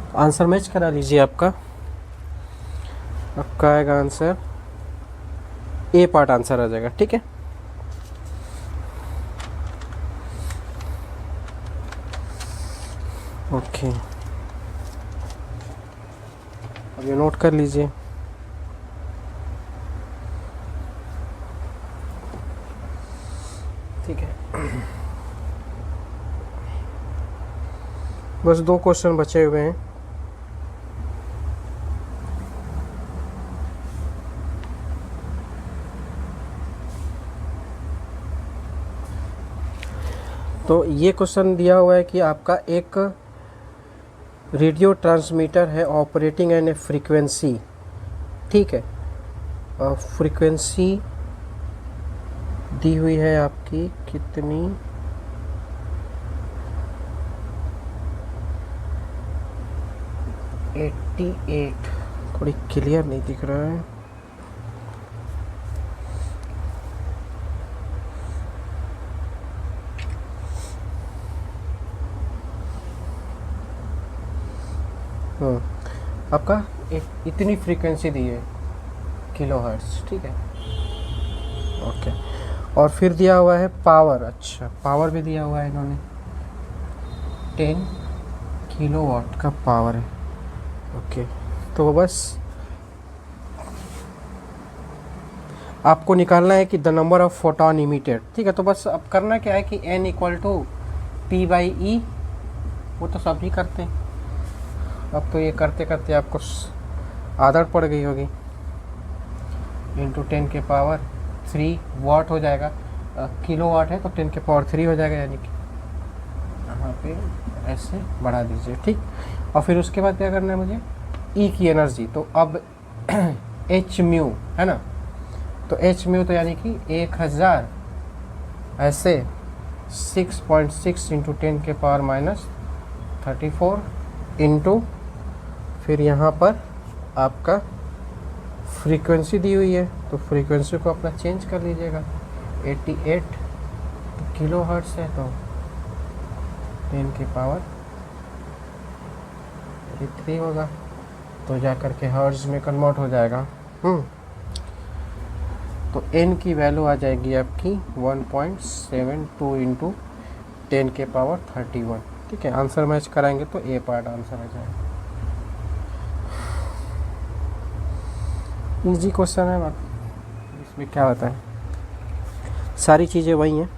तो आंसर मैच करा लीजिए आपका आएगा आंसर ए पार्ट आंसर आ जाएगा। ठीक है, ओके अब ये नोट कर लीजिए। ठीक है, बस 2 क्वेश्चन बचे हुए हैं। तो ये क्वेश्चन दिया हुआ है कि आपका एक रेडियो ट्रांसमीटर है ऑपरेटिंग एन ए फ्रीक्वेंसी। ठीक है, और फ्रीक्वेंसी दी हुई है आपकी कितनी, 88। थोड़ी क्लियर नहीं दिख रहा है। आपका एक इतनी फ्रीक्वेंसी दी है किलोहर्ट्ज़। ठीक है, ओके और फिर दिया हुआ है पावर। अच्छा, पावर भी दिया हुआ है इन्होंने, 10 किलोवाट का पावर है। ओके, तो बस आपको निकालना है कि the number of photon emitted. ठीक है, तो बस अब करना क्या है कि n = p/e, वो तो सभी करते हैं। अब तो ये करते करते आपको आदत पड़ गई होगी। इंटू 10 के पावर 3 वाट हो जाएगा, किलो वाट है तो 10 के पावर 3 हो जाएगा, यानी कि यहाँ पे ऐसे बढ़ा दीजिए। ठीक, और फिर उसके बाद क्या करना है मुझे, ई की एनर्जी। तो अब एच म्यू है ना, तो एच म्यू तो यानी कि 1000 ऐसे 6.6 इंटू 10 के पावर -34 इंटू फिर यहाँ पर आपका फ्रीक्वेंसी दी हुई है, तो फ्रीक्वेंसी को अपना चेंज कर लीजिएगा। 88 किलो हर्ट्स है तो 10 की पावर 3 होगा, तो जा कर के हर्ट्ज में कन्वर्ट हो जाएगा। तो n की वैल्यू आ जाएगी आपकी 1.72 इंटू 10 के पावर 31। ठीक है, आंसर मैच कराएंगे तो ए पार्ट आंसर आ जाएगा। इजी क्वेश्चन है, बात इसमें क्या होता है, सारी चीज़ें वही हैं।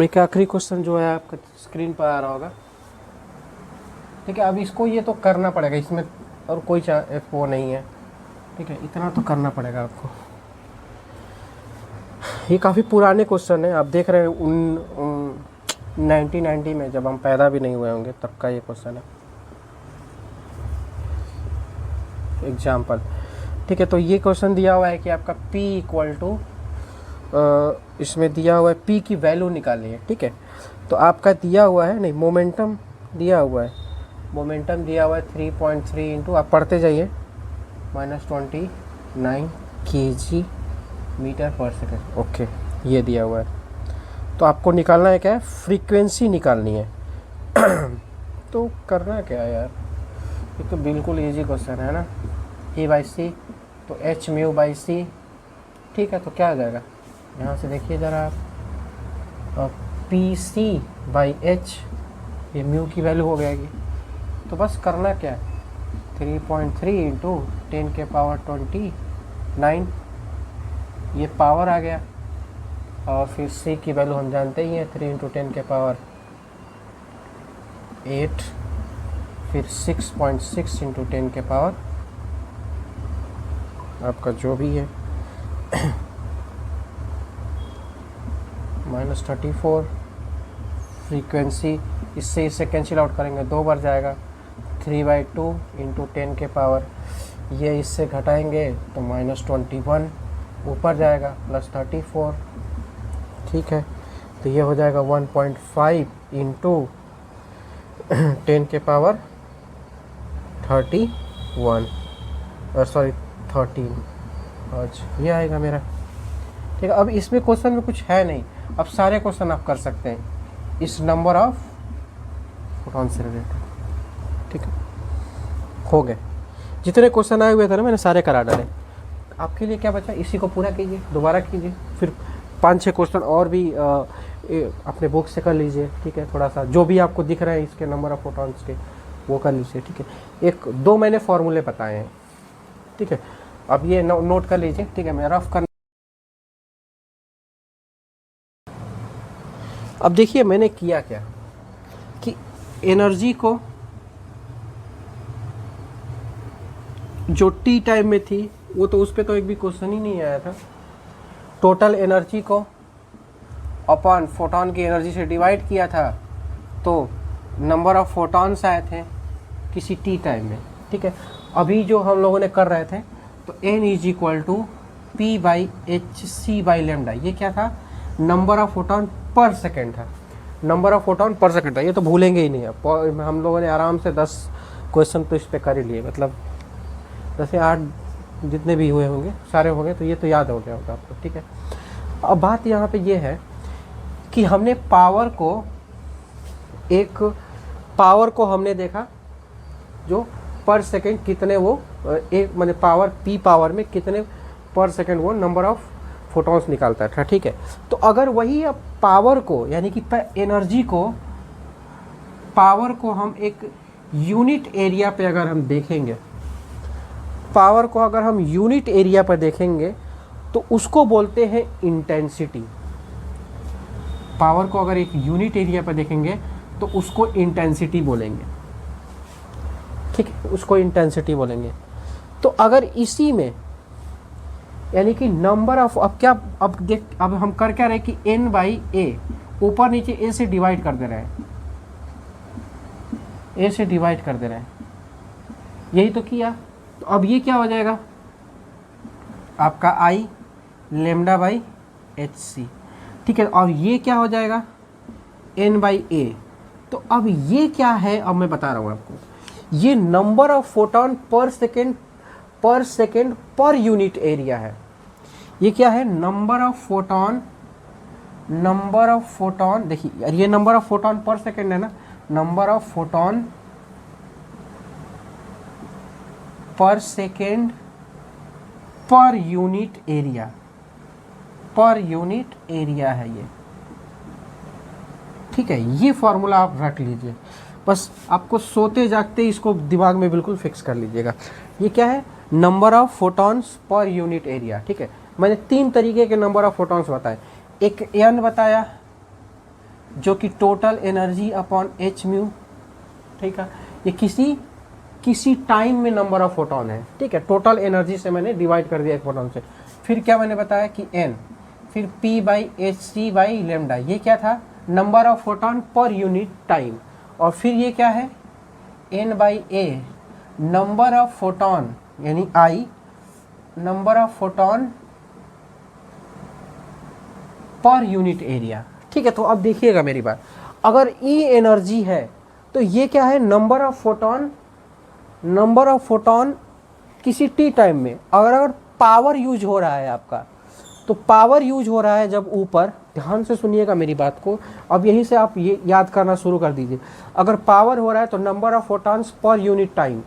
एक आखिरी क्वेश्चन जो है आपका स्क्रीन पर आ रहा होगा। ठीक है, अब इसको ये तो करना पड़ेगा, इसमें और कोई वो नहीं है। ठीक है, इतना तो करना पड़ेगा आपको। ये काफ़ी पुराने क्वेश्चन है, आप देख रहे हैं 1990 में, जब हम पैदा भी नहीं हुए होंगे तब का ये क्वेश्चन है। एग्जाम्पल, ठीक है, तो ये क्वेश्चन दिया हुआ है कि आपका P = इसमें दिया हुआ है P की वैल्यू निकालनी है। ठीक है, तो आपका दिया हुआ है, नहीं मोमेंटम दिया हुआ है, मोमेंटम दिया हुआ है 3.3 इंटू, आप पढ़ते जाइए, -29 kg मीटर पर सेकेंड। ओके, ये दिया हुआ है, तो आपको निकालना है क्या है, फ्रीक्वेंसी निकालनी है। तो करना क्या है यार, ये तो बिल्कुल इजी क्वेश्चन है ना। E/c तो h/c। ठीक है, तो क्या आ जाएगा, यहाँ से देखिए ज़रा आप, PC/h, ये म्यू की वैल्यू हो जाएगी। तो बस करना क्या है, 3.3 इंटू 10 के पावर 29, ये पावर आ गया, और फिर c की वैल्यू हम जानते ही हैं, 3 इंटू 10 के पावर 8, फिर 6.6 इंटू 10 के पावर आपका जो भी है -34, फ्रीक्वेंसी इससे इससे कैंसिल आउट करेंगे 2 बार जाएगा, 3/2 इंटू 10 के पावर, ये इससे घटाएंगे तो -21 ऊपर जाएगा +34, ठीक है। तो ये हो जाएगा 1.5 इंटू 10 के पावर 31 और सॉरी 13, आज ये आएगा मेरा, ठीक है। अब इसमें क्वेश्चन में कुछ है नहीं, अब सारे क्वेश्चन आप कर सकते हैं इस नंबर ऑफ फोटॉन से रिलेटेड, ठीक है। हो गए जितने क्वेश्चन आए हुए थे ना, मैंने सारे करा डाले। आपके लिए क्या बचा, इसी को पूरा कीजिए, दोबारा कीजिए, फिर 5-6 क्वेश्चन और भी अपने बुक से कर लीजिए, ठीक है। थोड़ा सा जो भी आपको दिख रहा है इसके नंबर ऑफ फोटॉन्स के वो कर लीजिए, ठीक है। 1-2 मैंने फॉर्मूले बताए हैं, ठीक है। अब ये नोट कर लीजिए, ठीक है। मैं रफ कर, अब देखिए मैंने किया क्या कि एनर्जी को जो टी टाइम में थी वो तो उस पर तो एक भी क्वेश्चन ही नहीं आया था, टोटल एनर्जी को अपॉन फोटॉन की एनर्जी से डिवाइड किया था तो नंबर ऑफ फोटॉन्स आए थे किसी टी टाइम में, ठीक है। अभी जो हम लोगों ने कर रहे थे तो n = p/hc/λ, ये क्या था, नंबर ऑफ फोटॉन पर सेकेंड था, नंबर ऑफ फोटॉन पर सेकेंड था। ये तो भूलेंगे ही नहीं अब, हम लोगों ने आराम से 10 क्वेश्चन तो इस पे कर ही लिए, मतलब 10 या 8 जितने भी हुए होंगे सारे हो गए, तो ये तो याद हो गया होगा आपको, ठीक है। अब बात यहाँ पे ये है कि हमने पावर को हमने देखा जो पर सेकेंड कितने वो एक मैंने पावर पी पावर में कितने पर सेकेंड वो नंबर ऑफ फोटॉन्स निकालता था, ठीक है। तो अगर वही अब पावर को यानी कि एनर्जी को पावर को हम एक यूनिट एरिया पे अगर हम देखेंगे, पावर को अगर हम यूनिट एरिया पर देखेंगे तो उसको बोलते हैं इंटेंसिटी। पावर को अगर एक यूनिट एरिया पर देखेंगे तो उसको इंटेंसिटी बोलेंगे, ठीक है, उसको इंटेंसिटी बोलेंगे। तो अगर इसी में यानी कि नंबर ऑफ, अब क्या, अब हम कर क्या रहे कि n/a ऊपर नीचे a से डिवाइड कर दे रहे हैं, a से डिवाइड कर दे रहे हैं, यही तो किया। तो अब ये क्या हो जाएगा आपका I λ/hc, ठीक है। और ये क्या हो जाएगा n/a। तो अब ये क्या है, अब मैं बता रहा हूँ आपको, ये नंबर ऑफ फोटॉन पर सेकेंड पर यूनिट एरिया है। ये क्या है, नंबर ऑफ फोटॉन देखिए, ये नंबर ऑफ फोटॉन पर सेकेंड है ना, नंबर ऑफ फोटॉन पर सेकेंड पर यूनिट एरिया है ये, ठीक है। ये फॉर्मूला आप रख लीजिए, बस आपको सोते जागते इसको दिमाग में बिल्कुल फिक्स कर लीजिएगा। ये क्या है, number of photons per unit area, ठीक है। मैंने 3 तरीके के नंबर ऑफ फोटॉन्स बताए, एक n बताया जो कि total energy upon h mu, ठीक है। ये किसी टाइम में नंबर ऑफ फोटॉन है, ठीक है, टोटल एनर्जी से मैंने डिवाइड कर दिया एक फोटॉन से। फिर क्या मैंने बताया कि n, फिर p/hc/λ, ये क्या था, number of photon per unit time. और फिर ये क्या है, n/a, नंबर ऑफ फोटॉन यानी I, number of photon per unit area, ठीक है। तो अब देखिएगा मेरी बात, अगर E एनर्जी है तो ये क्या है, नंबर ऑफ फोटॉन किसी टी टाइम में। अगर पावर यूज हो रहा है आपका, तो पावर यूज हो रहा है जब ऊपर, ध्यान से सुनिएगा मेरी बात को, अब यहीं से आप ये याद करना शुरू कर दीजिए। अगर पावर हो रहा है तो number of photons per unit time,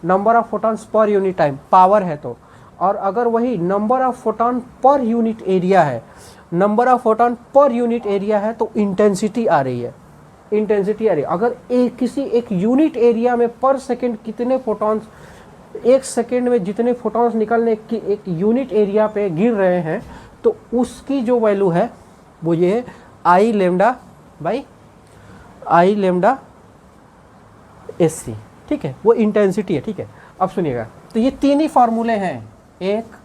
number of photons per unit time power है तो, और अगर वही number of photon per unit area है, number of photon per unit area है तो इंटेंसिटी आ रही है, अगर किसी एक यूनिट एरिया में पर सेकेंड कितने फोटॉन्स, एक सेकेंड में जितने फोटॉन्स निकलने की एक यूनिट एरिया पे गिर रहे हैं, तो उसकी जो वैल्यू है वो ये है I λ/sc, ठीक है, वो इंटेंसिटी है, ठीक है। अब सुनिएगा, तो ये 3 ही फार्मूले हैं, 1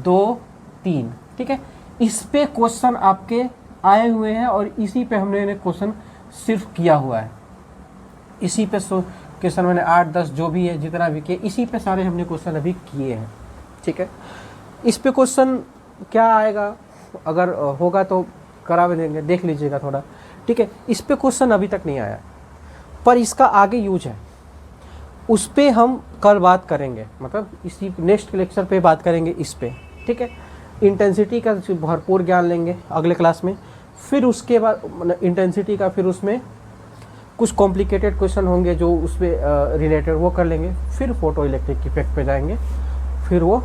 2 3, ठीक है। इस पे क्वेश्चन आपके आए हुए हैं और इसी पे हमने क्वेश्चन सिर्फ किया हुआ है। इसी पे क्वेश्चन मैंने 8 10 जो भी है जितना भी किया, इसी पे सारे हमने क्वेश्चन अभी किए हैं, ठीक है। इस पे क्वेश्चन क्या आएगा, अगर होगा तो करा भी देंगे, देख लीजिएगा थोड़ा, ठीक है। इस पे क्वेश्चन अभी तक नहीं आया, पर इसका आगे यूज है, उस पे हम कल बात करेंगे, मतलब इसी नेक्स्ट लेक्चर पे बात करेंगे इस पे, ठीक है। इंटेंसिटी का भरपूर ज्ञान लेंगे अगले क्लास में। फिर उसके बाद इंटेंसिटी का, फिर उसमें कुछ कॉम्प्लिकेटेड क्वेश्चन होंगे जो उस पर रिलेटेड, वो कर लेंगे। फिर फोटो इलेक्ट्रिक इफेक्ट पे जाएंगे, फिर वो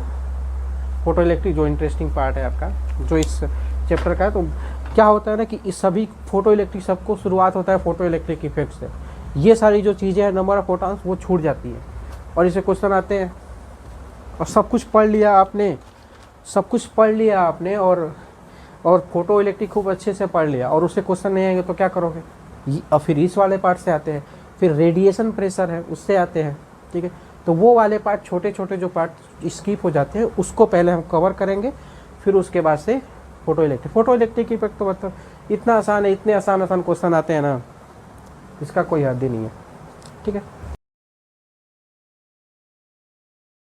फोटो इलेक्ट्रिक जो इंटरेस्टिंग पार्ट है आपका, जो इस चैप्टर का है। तो क्या होता है ना कि इस सभी फोटो इलेक्ट्रिक, सबको शुरुआत होता है फोटो इलेक्ट्रिक इफेक्ट से। ये सारी जो चीज़ें हैं, नंबर ऑफ फोटॉन्स, वो छूट जाती है और इसे क्वेश्चन आते हैं। और सब कुछ पढ़ लिया आपने, सब कुछ पढ़ लिया आपने, और फोटो इलेक्ट्रिक खूब अच्छे से पढ़ लिया, और उससे क्वेश्चन नहीं आएंगे तो क्या करोगे। और फिर इस वाले पार्ट से आते हैं, फिर रेडिएशन प्रेशर है उससे आते हैं, ठीक है। तो वो वाले पार्ट, छोटे छोटे जो पार्ट स्किप हो जाते हैं, उसको पहले हम कवर करेंगे। फिर उसके बाद से फोटो इलेक्ट्रिक इफेक्ट तो मतलब इतना आसान है, इतने आसान क्वेश्चन आते हैं ना, इसका कोई हद ही नहीं है, ठीक है।